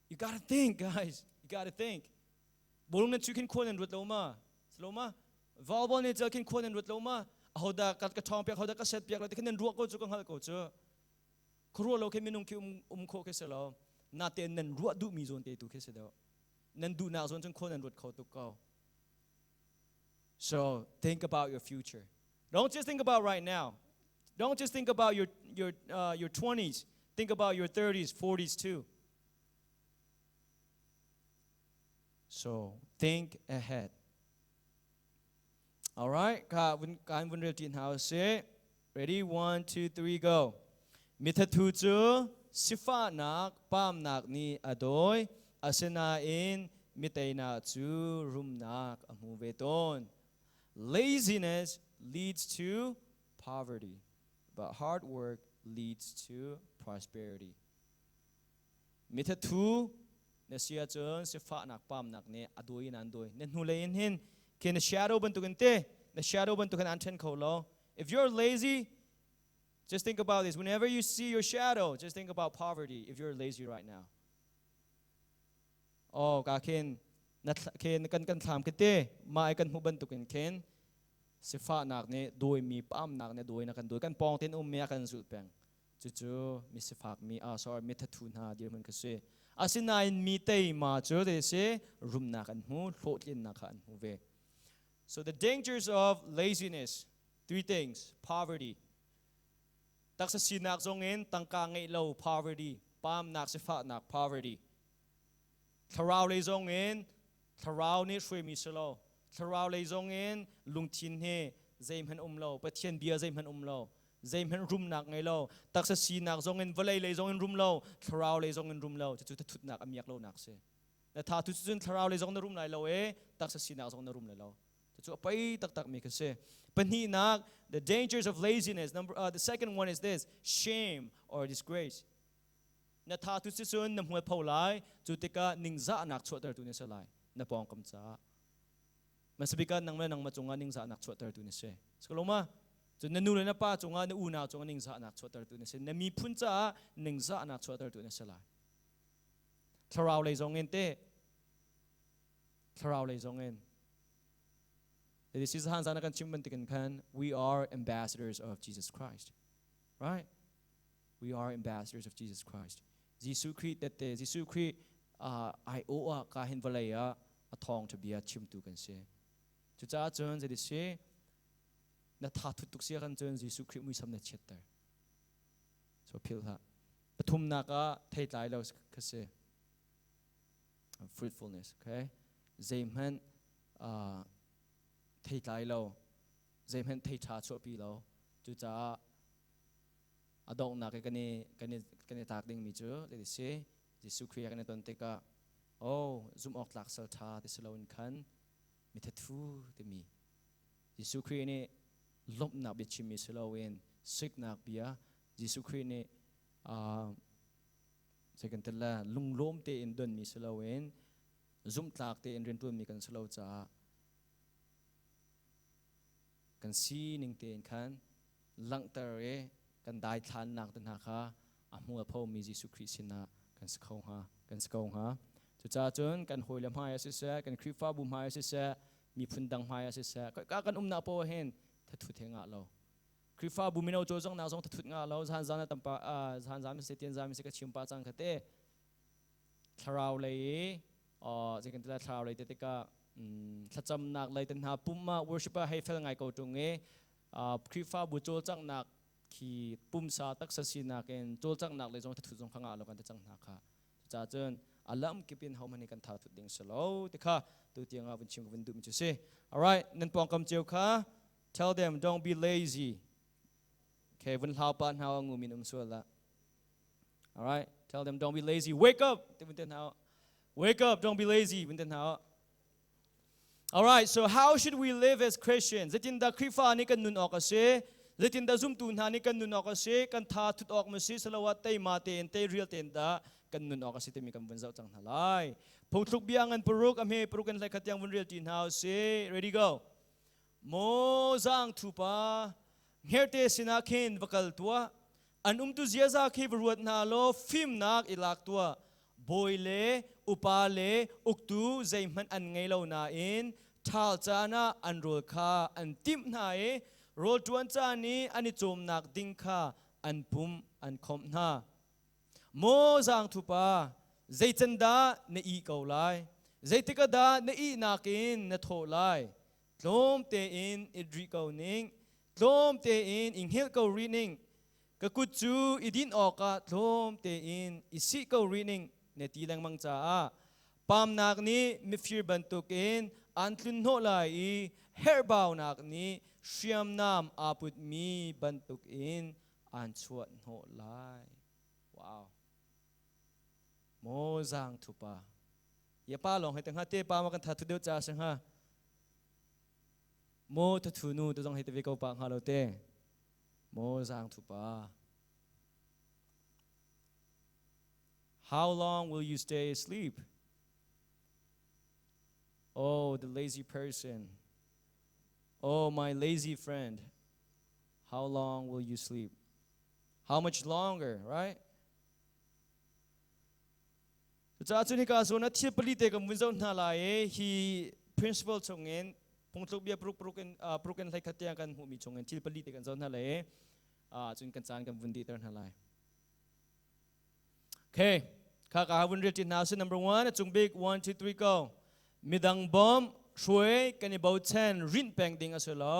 you got to think guys you got to think bolong na chukin khon an rut lo ma Volleyball ne jakin khon en rut lo ma ahoda kat ka thong pek ahoda ka set pek la tikhen ruak ko chu kang hal ko chu khruwa lo ke minung ki kho ke se lo na te nan ruak du mi zon te tu ke se do nan du na zon chung khon en rut kho tu ko so think about your future don't just think about right now don't just think about your 20s think about your 30s 40s too so think ahead. All right, kan vun real tin house say ready 1 2 3 go. มิทัทูจูสิฟ้านักปามนักนี้อดอยอาเซนาอินมิเตนาจูรุมนักอมูเวตอน laziness leads to poverty but hard work leads to prosperity มิทัทูเนเสียจนสิฟ้านักปามนักนี้อดอยนันดอยเนนูเลยเห็นเคนshadow บรรทุกันเต้ใน shadow บรรทุกันอันเทนเขาล้อ if you're lazy just think about this whenever you see your shadow just think about poverty if you're lazy right now อ๋อกาเคนนัดเคนกันถามกันเต้มาไอ้กันหูบรรทุกันเคนสิฟ้านักเนี่ยโดยมีปั้มนักเนี่ยโดยนักกันโดยกันปองเต้นเมียกันสุดแปงจู่ๆมีสิฟ้ามีsorry มีทัทุนหาเดียวมันก็เสียอาศินายมีเตยมาจู่เดเสรุมนักกันหูโลดเย็นนักกันหูเว so the dangers of laziness three things poverty ตักษสินักทรงเงินตั้งกางเงยเรา poverty ปั้มนักสิฟ้านัก poverty ทาราวเลยทรงเงินทาราวนี่ช่วยมีสโลทาราวเลยทรงเงินลุงทินเฮใจมันเราปะเทียนเบียใจมันเราใจมันรุมนักไงเราตักษสินักทรงเงินวลัยเลยทรงเงินรุมเราทาราวเลยทรงเงินรุมเราจะจุดทุดนักอเมียกเรานักเสียแต่ถ้าทุดจุดทาราวเลยทรงเงินรุมไหลเราตักษสินักทรงเงินรุมไหลเราจะจุดไปตักมีกันเสียปัญหานัก the dangers of laziness the second one is this shame or disgrace นาทาทุสิสุนนำหัวเผาไหลจุดที่ก็นิ่งจะนักชวดตัวตัวนี้เสียไหลนาปองกำจ้ามันสบิกันนั่งมาจงนิ่งจะนักชวดตัวตัวนี้เสียสกุลมาจุดนั้นนู่นเลยนะป้าจงอูน่าจงนิ่งจะนักชวดตัวตัวนี้เสียนามีพุ่นจ้านิ่งจะนักชวดตัวตัวนี้เสียไหลทาราวเลยจงเงินเต้ทาราวเลยจงเงินแต่ที่สิ่งที่เราชิมมันติกัน we are ambassadors of Jesus Christ right we are ambassadors of Jesus Christ ยิสุคริสต์แต่ยิสุคริสต์ไอโออะการเห็นวลัยอะทองจะเบียชิมตูกันเสียจุดจ้าจนจะได้เสียนัทธาทุกเสียกันจนยิสุคริสต์มีสำเร็จเชิดแต่ so พิลฮะปฐุมนักะเทศไลเราก็เสีย fruitfulness okay เจมันเทศไลเราเจมันเทศชาชัวปีเราจุดจ้าอดองนักกันตากดิ่งมีเจอเลยดิเสียยิสุคริสต์กันตอนเด็กก็โอ้ซุ่มออกหลักสัลธาที่สโลนคันมีทัทูที่มียิสุคริสต์นี่ลบนักบิชิมีสโลเวนสิกนักเบียยิสุคริสต์นี่จะกันแต่ละลุงล้มเตอินดนมีสโลเวนซุ่มตากเตอินเรนตัวมีกันสโลจ้ากันซีนิงเตอินคันลังเตอร์กันได้ทานนักตันหาค่ะอามัวพ่อมียิสุคริสต์นะกันสกองฮะจุดจ้าจนกันหอยลำหายเสียกันคริฟ้าบุมหายเสียมีพุ่นดังหายเสียก็กันนาโปเห็นทัดทุดเหงาเราคริฟ้าบุมินเอาโจจงนาจงทัดทุดงาเราทานจานตั้มปะทานจานเสียเตียนจานเสียก็ชิมปาจังคเตทาราวเลยจะกันแต่ทาราวเลยแต่ก็ถ้าจำนักเลยตันหาปุ่มมา worship ให้เฟลไงก็ตรงคริฟ้าบุโจจังนักขี่ปุ่มซาตักษสินักเองโจจังนักเลยจงทัดทุดจงข้างเรากันแต่จังนักค่ะจ้าจนอาลัมกิปินเขามันในการท้าทุดดิ่งสโลติค่ะตัวเตียงอาวันชิมวันดูมิจุเซ่ alright นั่นปองคำเจียวค่ะ tell them don't be lazy okay วันหาปันหางูมินส่วนละ alright tell them don't be lazy wake up วันเต้นหา wake up don't be lazy วันเต้นหา alright so how should we live as Christians จะจินดาคริฟ้านี่กันนุนออกเซ่จะจินดาซุ่มตูนหานี่กันนุนออกเซ่กันท้าทุดออกมาซิสละวัดเตยมาเตนเตยเรียลเตนดากันนุนออกสิเตมีกันวันเสาร์จังหาไลพงทุกเบียงกันปรุกอเมปรุกันใส่ขัดยังวันเรียลจีนเฮาเซ่ ready go โมจังทุปาเฮเตสินาเคนวักลตัวอันตุเซียซาเควรวดนาโลฟิมนักอิลักตัวบอยเลอุปาเลอุกตูใจมันอันไงเรานาอินทัลจานาอันโรลคาอันติมนาโรลจวนจานีอันนิจมนักดิงคาอันปุ่มอันคมนาโมจังทุปาใจจันดาเนอีเกาไลใจติกดาเนอีนักินเนโทไลลมเตอินอิดริเกานิงลมเตอินอิงเฮลเการีนิงกะกุจูอิดินออกะลมเตอินอิสิเการีนิงเนตีแรงมังจ้าปามนักนี้มิฟิร์บันตุกินอันทุนโนไลเฮร์บาวนักนี้เชียมนามอาปุดมีบันตุกิน an chuat ho lai wow mo zang thu pa ya pa long hai tang ha te pa ma kan tha thu deu cha sang ha mo thu thu nu tu jong hai te ve ko pa ha lo te mo zang thu pa how long will you stay asleep oh the lazy person oh my lazy friend how long will you sleep how much longer right cha chu ni ka so na thi pali te kam winzo na la e hi principle chongen pungtluk bia proken lai khatia kan hu mi chongen thil pali te kan zon na la e chun kan chan kan vundi tar na lai okay kha ka havun ret na so number 1 chung big 1 2 3 go midang bom shui kan about 10 rin peng ding asolo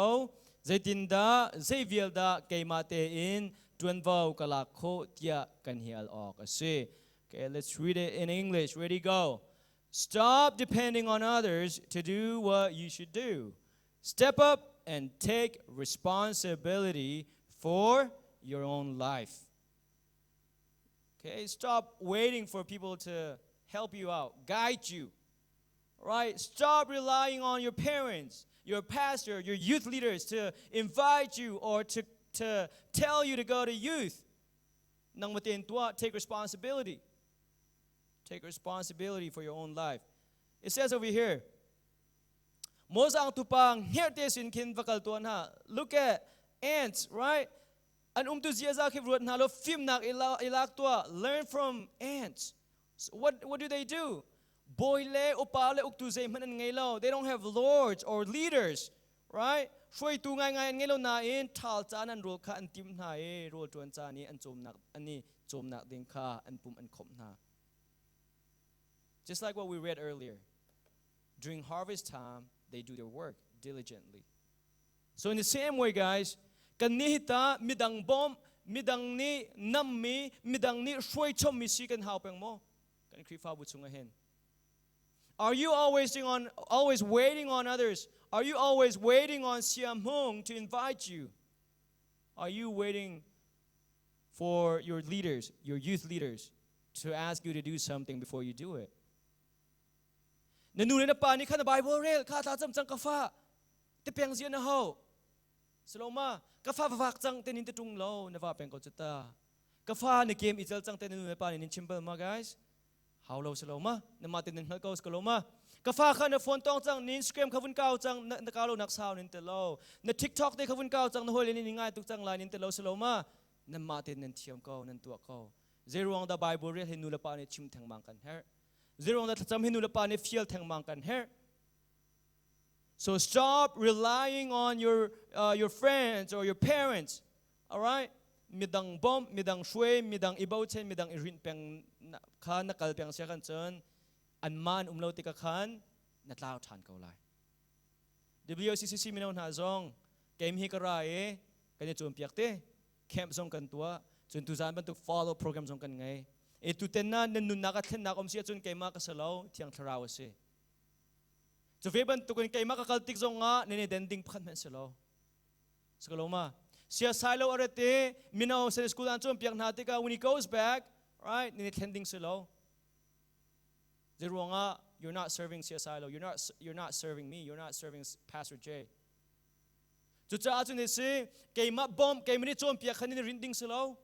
zaitin da zaivial da keimate in tuan vau kala kho tia kan hial ok ase. Okay, let's read it in English. Ready, go. Stop depending on others to do what you should do. Step up and take responsibility for your own life. Okay, stop waiting for people to help you out, guide you. Right? Stop relying on your parents, your pastor, your youth leaders to invite you or to tell you to go to youth. Nang matin tua, take responsibility. Take responsibility for your own life. It says over here, Moza ang tupang herte sin kin vakal tuan ha. Look at ants, right? An umtuziyaza kivruat na lo film nak ilak tua. Learn from ants. So what do they do? Boyle upale uktuzay manan ngaylo. They don't have lords or leaders, right? Shoy tu ngay ngaylo na in tal chanan rol ka an tim na e rol tuan chani an chom nak ani chom nak ding ka an pum an khom na. Just like what we read earlier. During harvest time, they do their work diligently. So in the same way, guys, kanihita midang bom, midang ni nammi, midang ni shoy chom misi kan haupeng mo. Kan krifa butsungahin. Are you always waiting on others? Are you always waiting on Siam Hung to invite you? Are you waiting for your leaders, your youth leaders, to ask you to do something before you do it? Nanunay na pa ni ka na Bible rail, ka tatsam tsang kafa. Tipeng siya na ho. Saloma, kafa vavak tsang tenin titung lo, na vapeng ko tsata. Kafa ni game ital tsang tenin na pa ni chimbal ma guys. How lo saloma, na matin ng halkaw saloma. Kafa ka na phone tong tsang, ni Instagram kavun kao tsang, nakalo naksaw nin telo. Na TikTok de kavun kao tsang, na huli ni ngay tuk tsang la nin telo saloma. Na matin ng tiyam ko, ng tuwa ko. Zero ang da Bible rail, hinula pa ni chim tang mangkan her. Zero ang datam hinula pa ni fiel tang mangkan her. So stop relying on your friends or your parents. All right? Midang bom, midang shui, midang ibaw chen, midang irin peng kan nakal peng siya kan chen. Anman umlaw tika kan natlaw tan kau lai. WCCC minaw na zong game hi karae kanya chum piak te camp zong kan tua chun tu zan ban tu follow program zong kan ngai. E tu tenna nanun nakatlen nakom siya chun kay makasalaw tiyang tarawa si. So veban tu kun kay makakaltik zong nga nene dending pan men salo. Sekaloma siya silo arete minaw sa school an chum piak nati ka when he goes back, right? Nene tending salo. Zero nga you're not serving siya silo. You're not serving me. You're not serving Pastor Jay. Chucha achun isi kay ma bom kay mini chum piak kanin rinding salo.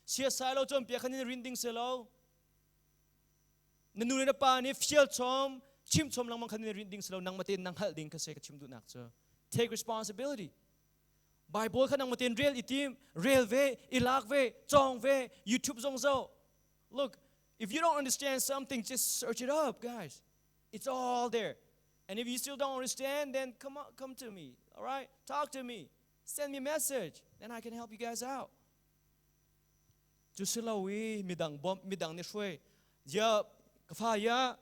Siya silo chum piak kanin rinding salo. Nanunay na pa ni fiel chom chim chom lang man kanin rinding salo nang matin nang hal ding kasi kachim du nak so. Take responsibility. Bible ka nang matin real itim, real ve, ilak ve, chong ve, YouTube zong zo. Look, if you don't understand something, just search it up, guys. It's all there. And if you still don't understand, then come to me, all right? Talk to me. Send me a message. Then I can help you guys out. Jusilawi, midang bom, midang ni shwe. Ya, kafaya,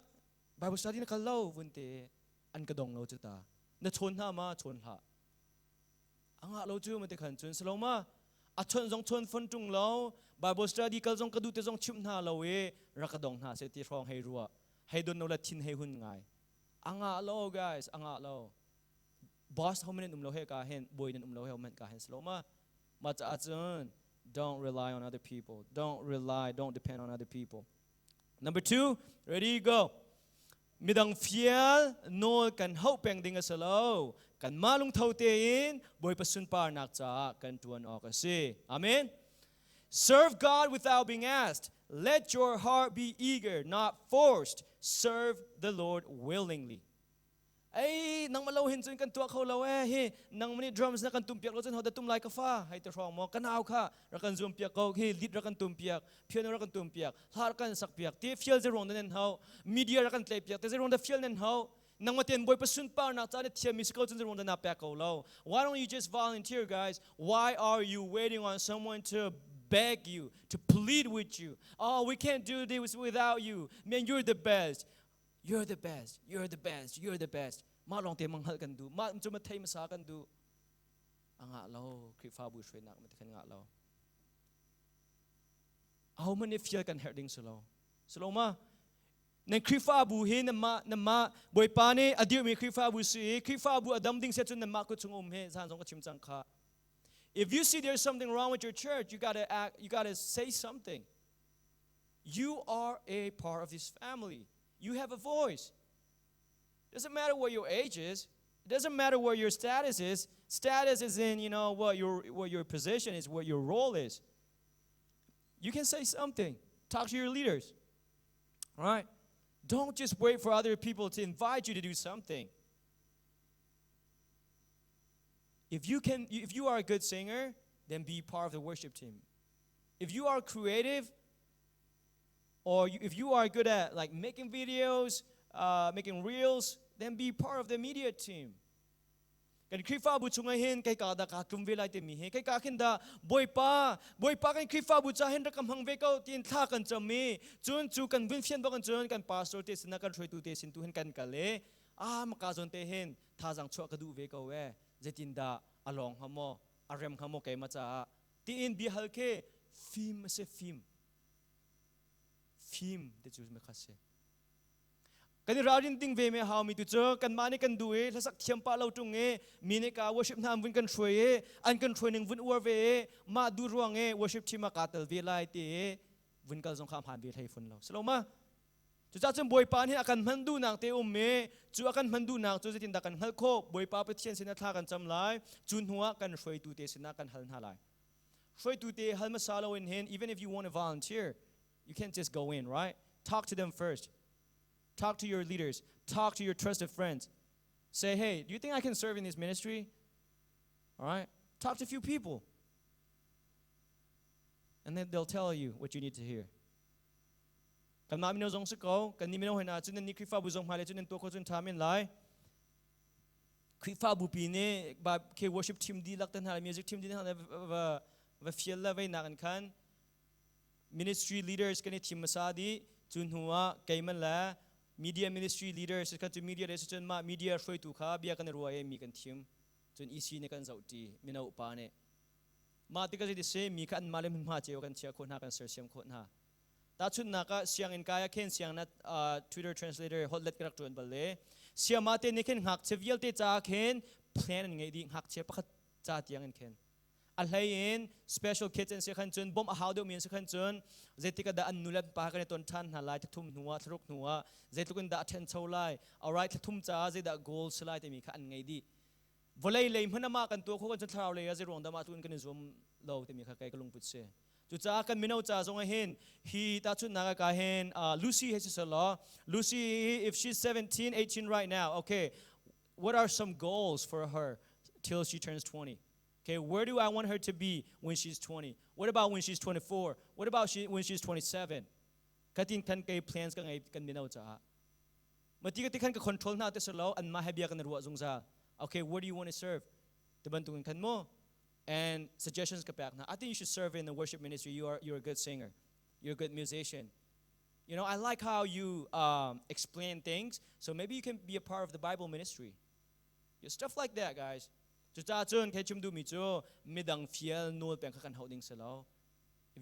Bible study na kalaw, vunte, an kadong lo chita. Na chon ha ma, chon ha. Ang lo chu mate kan chun saloma. Achon zong chon fun tung lo. Bible study kal zong kadute zong chim na lo we rakadong na se ti rong hei ruwa. Hei don no la tin hei hun ngai. Anga lo guys, anga lo. Boss how many umlo he ka hen, boy nen umlo he man ka hen saloma. Ma cha achon Don't rely on other people. Don't depend on other people. Number 2, ready, go. Midang fiel no kan hope peng ding asalo kan malung thautein boy pasun par nak cha kan tuan okasi. Amen. Serve God without being asked. Let your heart be eager, not forced. Serve the Lord willingly. Ay, nang malawhin chun kan tuak ho lawe hi nang mani drums na kan tumpiak lo chun ho da tum lai ka fa hai te rong mo kanaw kha ra kan zum piak ko hi lead ra kan tumpiak piano ra kan tumpiak har kan sak piak te fiel je rong den ho media ra kan tlei piak te je rong da fiel nen ho nang maten boy pasun par na cha de thiam musical chun je rong da na piak ko lo. Why don't you just volunteer, guys? Why are you waiting on someone to beg you, to plead with you? Oh, we can't do this without you. Man, you're the best. You're the best. You're the best. You're the best. Ma long te manghal kan du. Ma chu ma thai ma sa kan du. Anga lo kri fa bu shwe nak ma kan nga lo. How many feel kan hurting solo? Solo ma. Nang kri fa bu hin na ma boy pa ne adir mi kri fa bu si kri fa bu adam ding se chun na ma ko chung he san song ka chim chang kha. If you see there's something wrong with your church, you gotta act. You gotta say something. You are a part of this family. You have a voice. Doesn't matter what your age is. It doesn't matter what your status is. Status is in, what your position is, what your role is. You can say something. Talk to your leaders. All right? Don't just wait for other people to invite you to do something. If you are a good singer, then be part of the worship team. If you are creative, or if you are good at like making videos, making reels, then be part of the media team. Kan krifa bu chunga hin kai ka da ka tum ve lai te mi he kai ka khin da boy pa kan krifa bu cha hin ra kam hang ve ko tin tha kan chami chun chu kan vin fian ba kan chun kan pastor te sin kan throi tu te sin tu hin kan ka le ma ka zon te hin tha jang chwa ka du ve ko we jetin da along hamo arem hamo kai ma cha ti in bi hal ke film de chu me khase kan rarin ting ve me how mi tu cho kan mani kan du e la sak thiam pa lo tung e mi ne ka worship nam vin kan throi e an kan throi ning vin war ve ma du ruang e worship team ma ka tel ve lai te vin kal jong kham han ve thai fun lo selo ma chu cha chum boy pa ni akan man du nang te me chu akan man du nang chu jetin da kan hal kho boy pa pe thian sina tha kan cham lai chun huwa kan throi tu te sina kan hal na lai throi tu te hal ma salo in hen. Even if you want to volunteer, you can't just go in, right? Talk to them first. Talk to your leaders. Talk to your trusted friends. Say, hey, do you think I can serve in this ministry? All right? Talk to a few people. And then they'll tell you what you need to hear. Kan ma mino zong siko, kan ni mino hena chun ni krifa bu zong hale chun to ko chun thamin lai. Krifa bu pi ne ba ke worship team di lak tan ha music team di na va fiel la vai na kan ministry leaders kan team masadi chun huwa kaiman la media ministry leaders kan to media decision ma media froi tu kha bia kan ruai mi kan team chun ec ne kan zauti minau pa ne ma ti ka ji se mi kan malem ma che kan chia khon ha kan ser siam khon ha ta chun na ka siang in kaya khen siang na Twitter translator hotlet krak tuan balle siam ma te ne khen hak chevial te cha khen plan ngai di hak che pakhat cha tiang in khen alhayin special kitchen se khan chun bom a how do min se khan chun zetika da anulat pa kan ton than na lai thum nuwa thruk nuwa zetukun da then cholai alright thum cha ze da goal slai te mi khan ngai di volei leim hana ma kan to kho kan thrau le ya ze rong da ma tun kan zoom lo te mi kha kai kalung put se chu cha kan minau cha zong hen hi ta chun na ka hen Lucy has a law. Lucy, if she's 17 18 right now, okay, what are some goals for her till she turns 20? Okay, where do I want her to be when she's 20? What about when she's 24? What about when she's 27? Katin kan kay plans ka ngay kan minaw cha. Mati ka kan ka control na te solo an mahabia kan ruwa zong za. Okay, where do you want to serve? Tebantungin kan mo. And suggestions ka pak na. I think you should serve in the worship ministry. You're a good singer. You're a good musician. I like how you explain things. So maybe you can be a part of the Bible ministry. Stuff like that, guys. If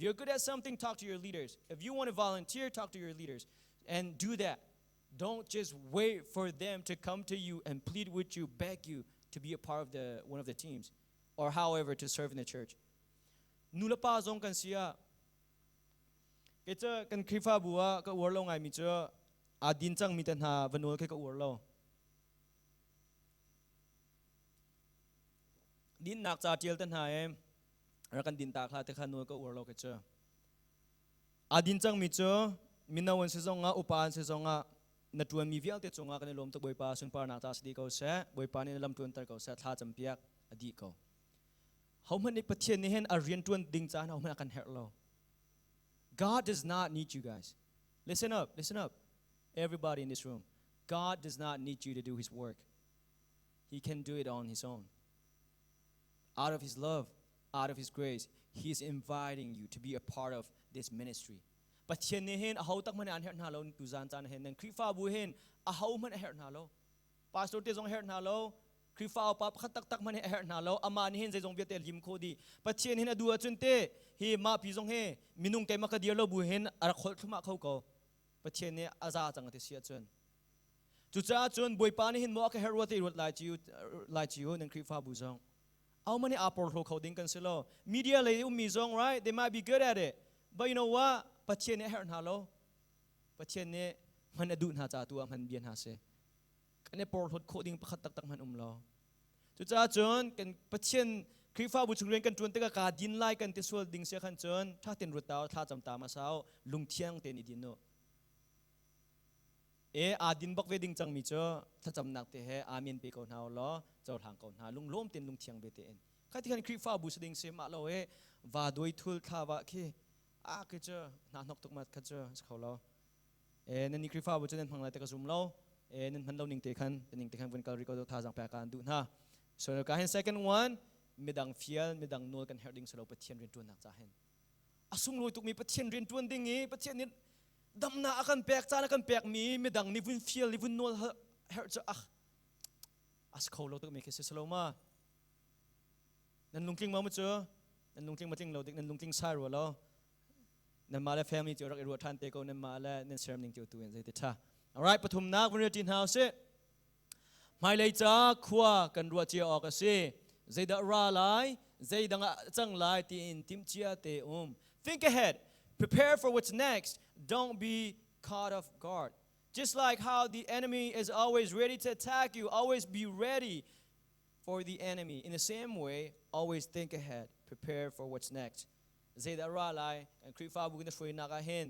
you're good at something, talk to your leaders. If you want to volunteer, talk to your leaders. And do that. Don't just wait for them to come to you and plead with you, beg you to be a part of one of the teams, or however to serve in the church. นูละป้าจงกันเสียเกจกันคริฟ้าบัวก็อวดเราไงมิเจออาดินจังมีตันหาวันนู้นแค่ก็อวดเราดินหนักจ่าเจียลตันหารักันดินตาคลาแต่ขันนู้นก็อวดเราเกจอาดินจังมิเจอมินาวันเซซงอ่ะอุปานเซซงอ่ะนัดวันมีวิลเตจงอ่ะกันในลมตะบอยปาสุนปานักจ่าสติเขาเสะบอยปาในลำตัวนตะเขาเสะท่าจำเปียกอดีเขาเขามันในประเทศนี้เห็นอาเรียนตัวนดิ่งจ้าเขามันอากันเฮร์เรา God does not need you guys. Listen up, everybody in this room. God does not need you to do His work. He can do it on His own. Out of His love, out of His grace, He is inviting you to be a part of this ministry. ปัจเจกนี้เห็นเขาตักมันอันเห็นหาเราตุจานจานเห็นนั่นคริฟ้าบุเห็นเขามันเห็นหาเราปาสโตเตจงเห็นหาเราคริฟ้าเอาปั๊บขัดตักมันเห็นหาเราอามานี่เห็นใจจงเบียดเตลิมโคดีปัจเจกนี้นะดูจนเตเฮมาพิจงเฮมินุงเกมาคดีเราบุเห็นอารักขดมาเขาก็ปัจเจกนี้อาซาจังที่เสียจนจุดจ้าจนบวยปานี่เห็นว่าแค่เฮรัวที่รถไล่จิวนั่นคริฟ้าบุจงเอามันนี่อัปโหลดเขาดิ้งกันสิโลมีเดียเลยมีจง right they might be good at it but you know whatปัจเจกนี้เห็นหาเราปัจเจกนี้มันอดุนหาจ่าตัวมันเบียนหาเสกันเนี่ยโปรดเขาดิ้งประคัตตักมันเราจุดจ้าจนกันปัจเจกคริฟ้าบุญเรียนกันจนแต่ก็การดินไล่กันที่ส่วนดิ่งเสียขันจนถ้าเต็นรุดดาวถ้าจำตามาเช้าลุงเที่ยงเต็นอีดินโนอาดินบักเวดิ่งจังมีเจอถ้าจำหนักเตะอามีนไปก่อนหาล้อเจ้าทางก่อนหาลุงล้มเต็นลุงเที่ยงเบเตนใครที่กันคริฟ้าบุญดิ่งเสียมาเราว่าโดยทุลข้าวะคีก็เจอนานกตุกมาก็เจอเขาเรานั่นนี่คริฟ้าบุญจะเน้นพังไรแต่ก็ซุ่มเรานั่นพันเราหนึ่งเตะขันเป็นหนึ่งเตะขันเป็นการรีคอร์ดท่าจังแปลการดูนะส่วนการเห็น second oneไม่ดังเฟียลไม่ดังโน้ตกันเฮดิ้งสโลปะเทียนเรียนตัวนักจ่าเห็นอาสุ่มลอยตุกมีปะเทียนเรียนตัวดิ่งงี้ปะเทียนนี้ดำนาอากันแปลกจ้าอากันแปลกมีไม่ดังนิวุนเฟียลนิวุนโน้ตเฮจะสเขาเราตุกมีแค่สโลมานั่นลุงทิ้งมาไม่เจอนั่นลุงทิ้งมาทิ้งเราเด็กนั่นลุงทิ้งสายรัวเรานั่นมาแล้วแฟมิลี่เจอรักรัวทันเตโกนั่นมาแล้วนั่นเซอร์มิงเจอตัวเองใจเด็ดท่า alright ปฐมนักวันนี้ทีนเฮาส์ไม่เลยจ้าขวากันรัวเจียออกสิใจดาราไลใจดังจังไลที่อินทิมเจียเตthink ahead prepare for what's next don't be caught off guard just like how the enemy is always ready to attack you always be ready for the enemy in the same way always think ahead prepare for what's nextใจดาราไลกันคริฟ้าบุกนช่วยนักเห็น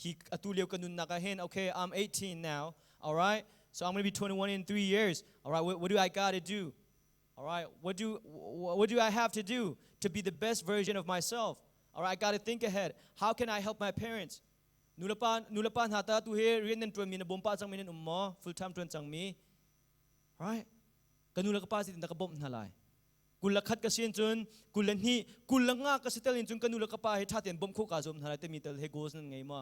he atuliw kanun nakahin okay I'm 18 now alright so I'm going to be 21 in 3 years alright what do I got to do alright what do I have to do to be the best version of myself alright I got to think ahead how can I help my parents nulapan hata tu he rian nan tuan mi na bompa chang mi nan ummo full time tuan chang mi right kanula ka pa si tinda ka bom halai kulla khat ka sin chun kullan hi kullanga ka sitel in chun kanula ka pa he thaten bom kho ka zom halai te mi tel he goes nan ngai ma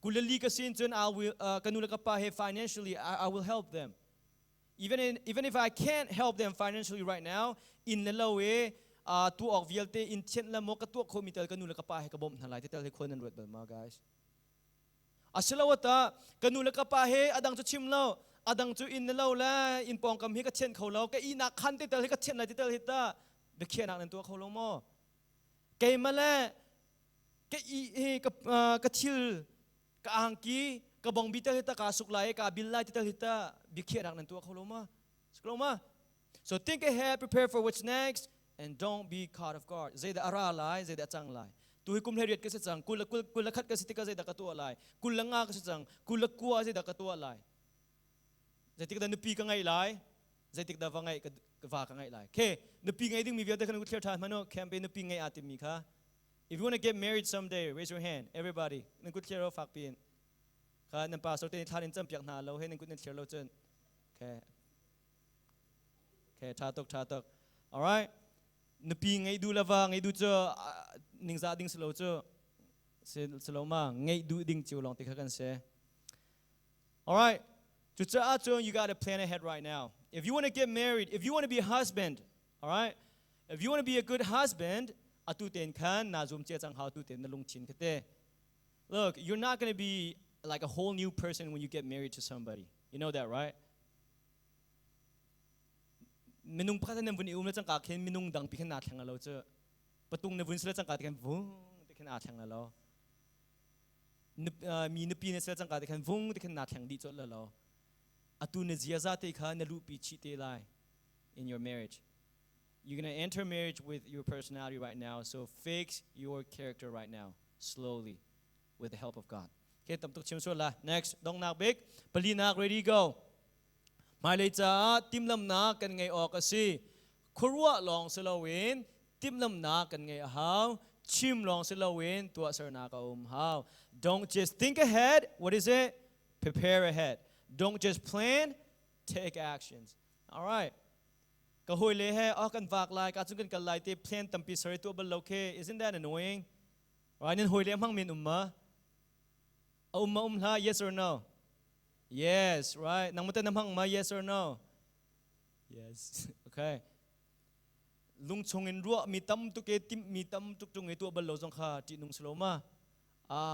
kulali ka sin chun I will kanula ka pa he financially I will help them even if I can't help them financially right now in the low way tu ok vielte in chen la mo ka tu kho mi tel kanula ka pa he ka bom halai te tel he khon nan rot bal ma guys asalawata kanula ka pa he adang chu chim lo adang chu in lo la in pong kam hi ka chen kho lo ka ina khan te tel hi ka chen la te tel hi ta be khian nak nan tu kho lo mo ke ma la ke i he ka thil ka ang ki ka bong bi tel hi ta ka suk lai ka bil lai te tel hi ta be khian nak nan tu kho lo ma so think ahead prepare for what's next and don't be caught off guard zai da ara lai zai da chang lai tu hi kum heriat ka se chang kul khat ka sitika zai da ka tu lai kul langa ka se chang kul kwa zai da ka tu lai zai tik da nupi ka ngai lai zai tik da wa ngai ka wa ka ngai lai ke nupi ngai ding mi via da kan ku clear than mano campaign nupi ngai atim mi kha if you want to get married someday raise your hand everybody nan ku clear fak pin kha nan pa so te than in cham piak na lo he nan ku nan clear lo chen okay tha tok all right nupi ngai du lawa ngai du cho ning za ding slow cho slow ma ngai du ding chiu long te kha kan se all right you got to plan ahead right now if you want to get married if you want to be a husband all right if you want to be a good husband atu ten khan na zum che chang how tu ten na lung chin kate look you're not going to be like a whole new person when you get married to somebody you know that right minung pakatan nam buni umna chang ka khen minung dang pikhan na thang lo che patung na vun sila chang ka te kan vung te kan a thang la lo mi na pi na sila chang ka te kan vung te kan na thang di chot la lo atu na zia za te kha na lu pi chi te lai in your marriage. You're going to enter marriage with your personality right now, so fix your character right now, slowly, with the help of God. Okay, tam tuk chim so la. Next, dong nak big, pali nak ready go. Mai le cha tim lam na kan ngai o ka si. Khurwa long silawin, tim lam na kan ngai how, chim long silawin tua sar na ka how. Don't just think ahead, what is it? Prepare ahead. Don't just plan, take actions. All right. Ka hoi le he kan vak lai ka chung kan lai te plan tampi sari tu bal loke. Isn't that annoying? Right, nen hoi le mang min umma. La, yes or no? Yes, right. Nang mata namang ma, yes or no? Yes. Okay. Lung chongin ruwa mi tam tu ke tim mi tam tu chung itu bal lo jong kha ti nung slow ma.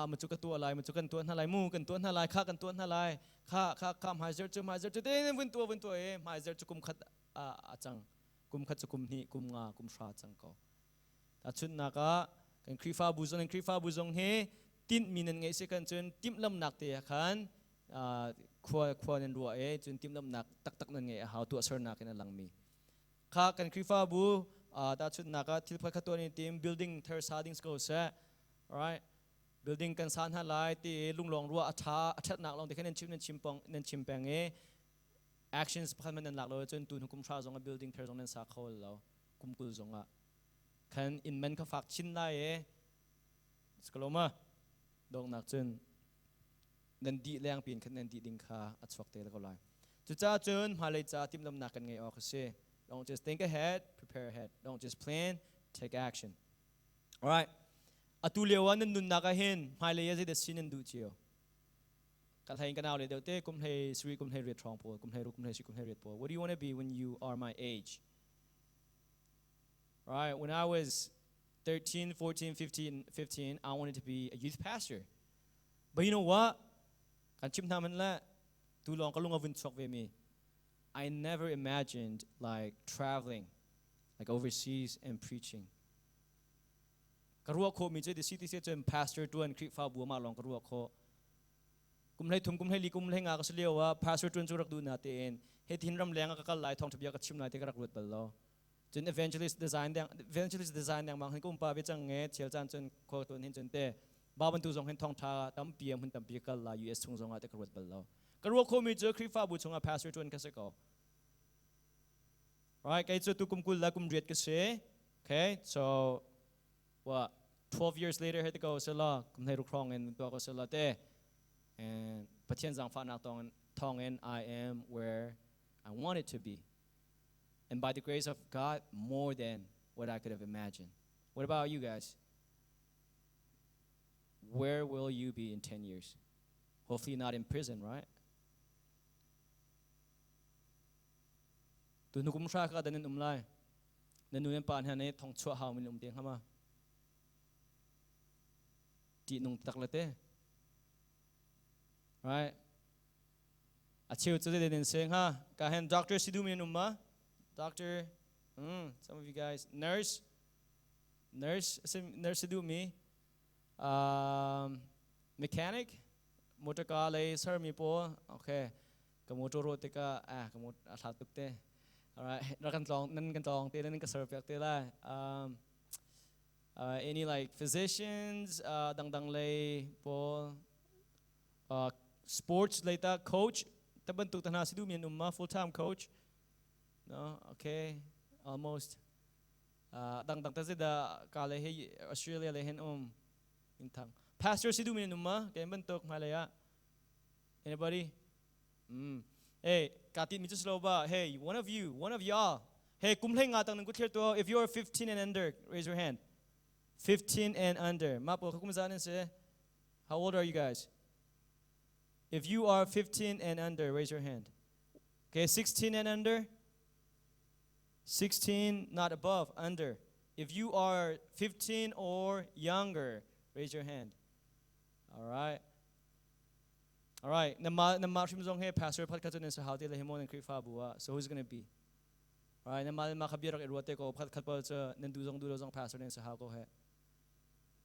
Machuka tu alai machukan tuan halai mu kan tuan halai kha kan tuan halai kha mai zer chu te vun tu e mai zer chu kum khat achang kum khat chu kum ni kum nga kum sha chang ko ta chun na ka kan krifa buzong he tin minan ngai se kan chun tim lam nak te khan khwa nen ruwa e chun tim lam nak tak nan ngai how to asar na kan lang mi kha kan krifa bu ta chun na ka thil pha to ni team building thir sadings ko sa right building kan san halai ti lunglong ruwa athat nak long te khan nen chimpang e actions phan man lak lo chun tu hukum thra zong a building thar zong nen sa khol lo kumkul zong a khan in man kha fak chin lai e skoloma dong nak chun nan di leng pin khan nan di ding kha achwak te ko lai chu cha chun halai cha tim lam nak kan ngai ok se don't just think ahead, prepare ahead. Don't just plan, take action. All right. Atulewa nan nun nakahin halai ya de sin du chio Kalhain kanao le te kum he sri kum he ret trong po kum he ru kum he si kum he ret po. What do you want to be when you are my age? Right, when I was 13, 14, 15, I wanted to be a youth pastor. But you know what? Kan chim naman la tu long kalunga vun chok ve mi. I never imagined like traveling like overseas and preaching. Karua ko mi je the city se chen pastor tu an kri fa bu ma long karua ko kum lai thum kum lai li kum lai nga ka slewa pastor tun churak du na te en he thin ram lenga ka kal lai thong thbia ka chim lai te ka rak rut bal lo chen evangelist design dang mang kum pa be chang nge chel chan chen ko ton hin chen te ba ban tu zong hen thong tha tam pm hun tam pi kal la us chung zong a te ka rut bal lo ka ro ko mi je kri fa bu chung a pastor tun ka se ko right kai chu tu kum kul la kum riat ka se okay so what 12 years later had to go sala kum nei ru krong en to ko sala te and patien zang fa na tong en I am where I wanted to be, and by the grace of God more than what I could have imagined. What about you guys? Where will you be in 10 years? Hopefully not in prison, right? Tu nukum sha ka danin umlai nanu en pan han e thong chua haw min teng hama ti nung taklate right achiu chu de den seng ha ka hen doctor sidu min umma doctor some of you guys nurse sidu mi mechanic motor car le sir mi po okay ka motor ro te ka ka mot atha tuk te all right ra kan tong te nan ka sir pek te la any like physicians dang le po sports later coach taban tu tana sidu min umma full time coach no okay almost dang ta da ka le he Australia le hen intang pastor sidu min umma kay ban tok malaya anybody hey katit mi slow ba hey one of y'all hey kumhleng nga tang nang kuthir to if you are 15 and under raise your hand 15 and under mapo kumzanin se how old are you guys? If you are 15 and under, raise your hand. Okay, 16 and under? 16, not above, under. If you are 15 or younger, raise your hand. All right. All right. Pastor so who's going to be? Alright, na mal makabirak irwate ko phat khat pa cha nen du zong pastor nen sa ha ko he.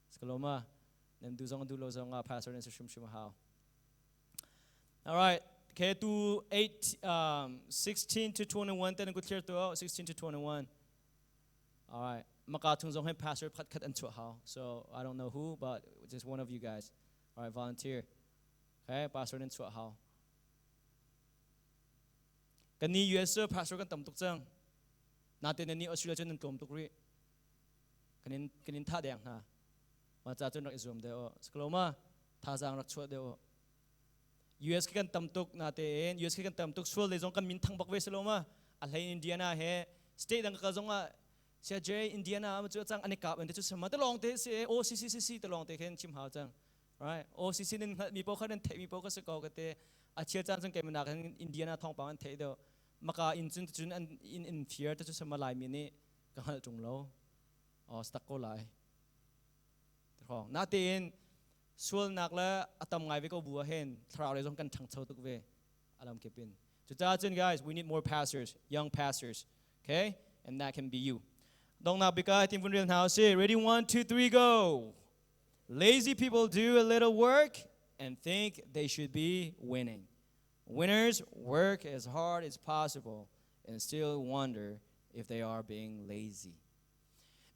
Skaloma nen du zong pastor nen sa shum how. Alright, okay to 16 to 21 then go clear to 16 to 21. Alright, makatung zong he pastor phat khat an chu how. So I don't know who, but just one of you guys. Alright, volunteer. Okay, pastor nen chu how. Kan ni US pastor kan tam tuk chang. Natin ni Australia chun tom tuk ri. Kanin tha deng ha. Ma cha chun rak izum de o. Skloma tha jang rak chua de o. US kan tam tuk natin, US kan tam tuk sul le jong kan min thang bak ve sloma. Alhai Indiana he state ang ka zonga sia Jay Indiana ma chu chang ani kap ante chu sama ta long te se OCCCC ta long te khen chim ha chang. Right? OCC nin mi po khan the mi po ka se ko ka te a chia chan chang ke ma kan Indiana thong pa an the do. Maka chun in fear ta chu sama lai mi ni ka hal chung lo. O stuck ko lai. Thong natin sul nak la atam ngai ve ko bua hen thrau le jong kan thang chau tuk ve alam kepin. So guys, we need more pastors, young pastors. Okay? And that can be you. Dong na bika tim fun real now say ready 1 2 3 go. Lazy people do a little work and think they should be winning. Winners work as hard as possible and still wonder if they are being lazy.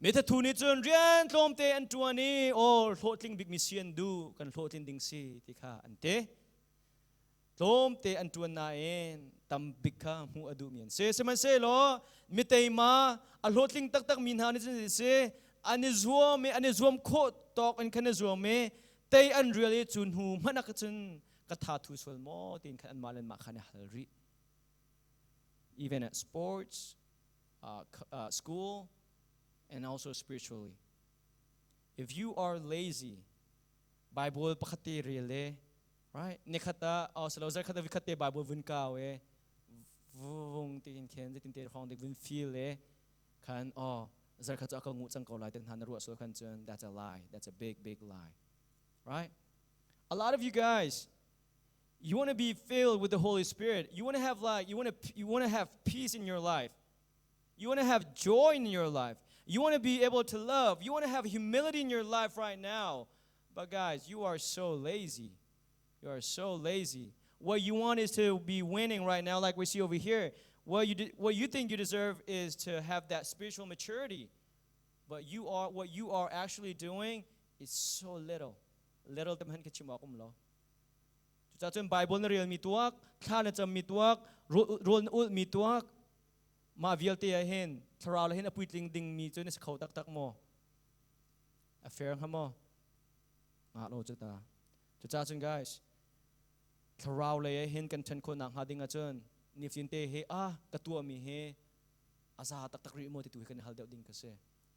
Meta tu ni chun rian tlom te an tuani or thotling big mission du kan thotin ding si tikha ante tlom te an tuan na en tam bikha mu adu mian se man se lo mitei ma a thotling tak tak min ha ni chun se ani zuam kho tok an kan zuam me te an really chun hu manak chun katha thu sol mo tin kan malan ma khan halri. Even at sports, school, and also spiritually. If you are lazy, Bible pakati really, right? Nikata also zar kata vikate Bible vun ka we vung tin ken tin te khong de vun feel le kan zar kata ka ngu chang ko lai ten han ru so kan chen that's a lie. That's a big lie. Right? A lot of you guys, you want to be filled with the Holy Spirit. You want to have you want to have peace in your life. You want to have joy in your life. You want to be able to love. You want to have humility in your life right now. But guys, you are so lazy. You are so lazy. What you want is to be winning right now, like we see over here. What you think you deserve is to have that spiritual maturity. But what you are actually doing is so little. Little tamhan ke chimakum lo. Chachun Bible na real mituak, khan cham mituak, rol ul mituak. Ma vielte hen, tharala hen apuitling ding mi chun sa khau tak tak mo. Affair ha mo. Nga lo chata. Chachun guys. Tharala hen kan chan ko nang hading a chun. Nifinte he katua mi he. Asa tak tak ri mo titu kan hal daw ding kasi.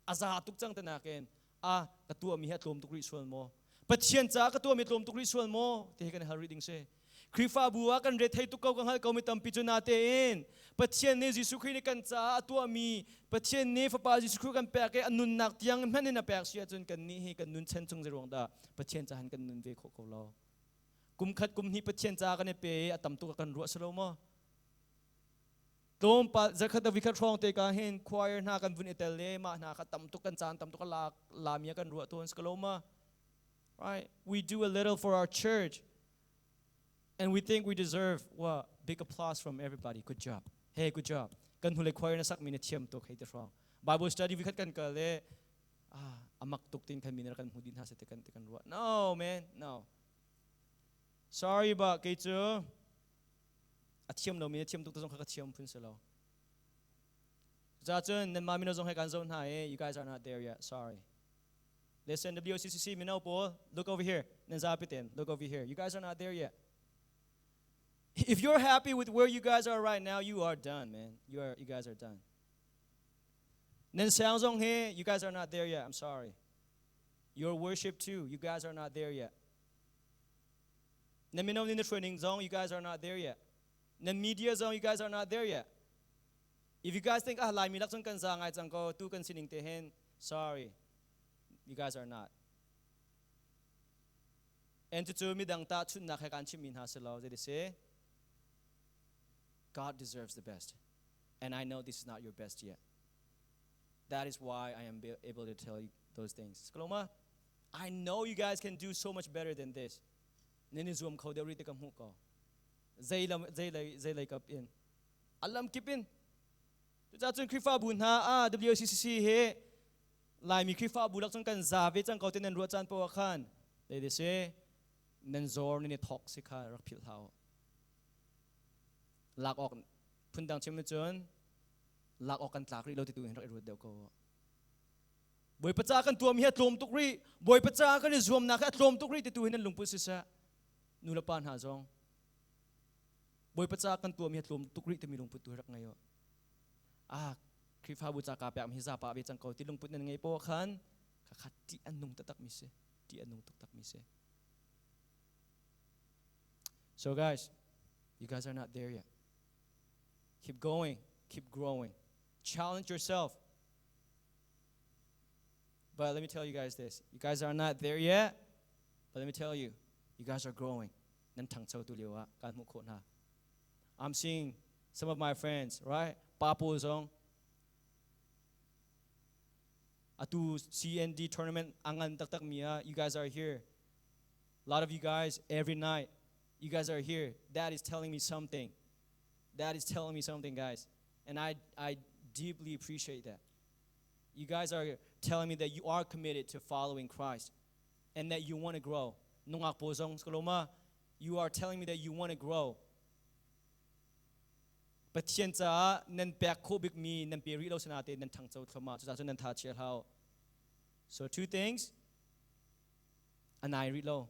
Asa tuk chang tanaken. Katua mi he tlom tuk ri sual mo. Patien cha katua mi tlom tuk ri sual mo. Ti kan hal ri ding se. Krifa bua kan re thai tu kau kan hal kau mi tampi chu natin. Patien ne Jesu Christ kan cha atua mi. Patien ne fa pa Jesu Christ kan pe ke anun nak tiang man na pe sia chun kan ni he kan nun chen chung jerong da. Patien cha han kan nun ve kho ko lo. Kum khat kum ni patien cha kan pe atam tu kan ru salo mo. Tom pa zakhat da vikhat rong te ka hen choir na kan vun itele ma na ka tam tu kan chan tam tu ka la mia kan ru ton skaloma. Right? We do a little for our church. And we think we deserve big applause from everybody. Good job. Hey, good job. Kan hule choir na sak minute chiam to kay wrong. Bible study we kan kale amak tuk tin kan minera kan hudin ha sa tekan ruwa. No, man. No. Sorry ba kay chu. At chiam no minute chiam tuk to ka chiam pun salo. Zachun nan mami no zong kan zone ha you guys are not there yet. Sorry. Listen, WCCC Minopol, look over here. Nan zapitin, look over here. You guys are not there yet. If you're happy with where you guys are right now, you are done, man. You guys are done. Then Soundzong here, you guys are not there yet. I'm sorry. Your worship too, you guys are not there yet. Then Minom in the training zone, you guys are not there yet. Then media zone, you guys are not there yet. If you guys think lai mi laksong kan zangay zangko tu kan sining tehen, sorry. You guys are not. And to me dang ta chun na kay kan chimin ha salo. They say God deserves the best. And I know this is not your best yet. That is why I am able to tell you those things. Kaloma, I know you guys can do so much better than this. Nini zoom ko deuri te kam hu ko. Zai lai kap in. Alam kipin. Tu cha chun krifa bun ha WCCC he. Lai mi krifa bulak chun kan zave chang ko ten ro chan po khan. They say nan zor ni toxic ha rak phil thao. Lak ok phundang chim chun lak ok kan tlak ri lo ti tu hin rak ru deu ko. Boy pacha kan tuam hi tlom tukri, boy pacha kan zoom na ka tlom tukri ti tu hin lungpu si sa. Nula pan ha zong. Boy pacha kan tuam hi tlom tukri ti mi lungpu tu rak ngayo. Krifa bu cha ka pek mi za pa be chang ko ti lungput nan ngai po khan ka khat ti anung tatak mi se. Ti anung tak mi se. So guys, you guys are not there yet. Keep going, keep growing. Challenge yourself. But let me tell you guys this. You guys are not there yet, but let me tell you, you guys are growing. I'm seeing some of my friends, right? Papo Zong. Atu CND tournament, angan tak mia. You guys are here. A lot of you guys, every night, you guys are here. That is telling me something. That is telling me something, guys. And I deeply appreciate that. You guys are telling me that you are committed to following Christ and that you want to grow. You are telling me that you want to grow. But so two things. Anai read low.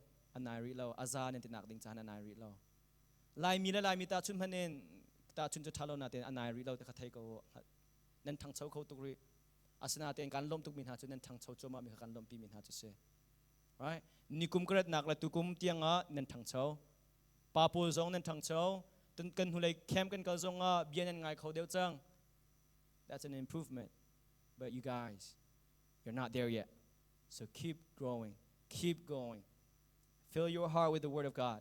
Azan and tinakding chan anai read low. Lai mi ta chun hanin ta chun talo natin anai read low ta katay ko nan tang chau ko tukri. Asinatin kan lom tuk min ha chun nan tang chau choma mi kan lom pi min ha se. Right? Nikum kret nak la tukum tianga nan tang chau. Papo zong nan tang chau. Tun kan hulay camp kan ka zong bian ngai ko deu chang. That's an improvement. But you guys, you're not there yet. So keep growing. Keep going. Fill your heart with the Word of God.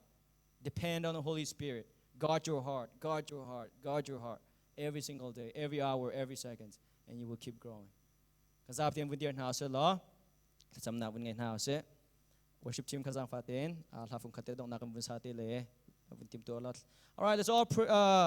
Depend on the Holy Spirit. Guard your heart. Guard your heart. Guard your heart. Every single day, every hour, every second. And you will keep growing. Kazap tiang vun diyan house lo. Kasam na vun ngayon house. Worship team kazang fatin. Alhafung kate dong nakam vun sa tele. Vun team to a lot. All right, let's all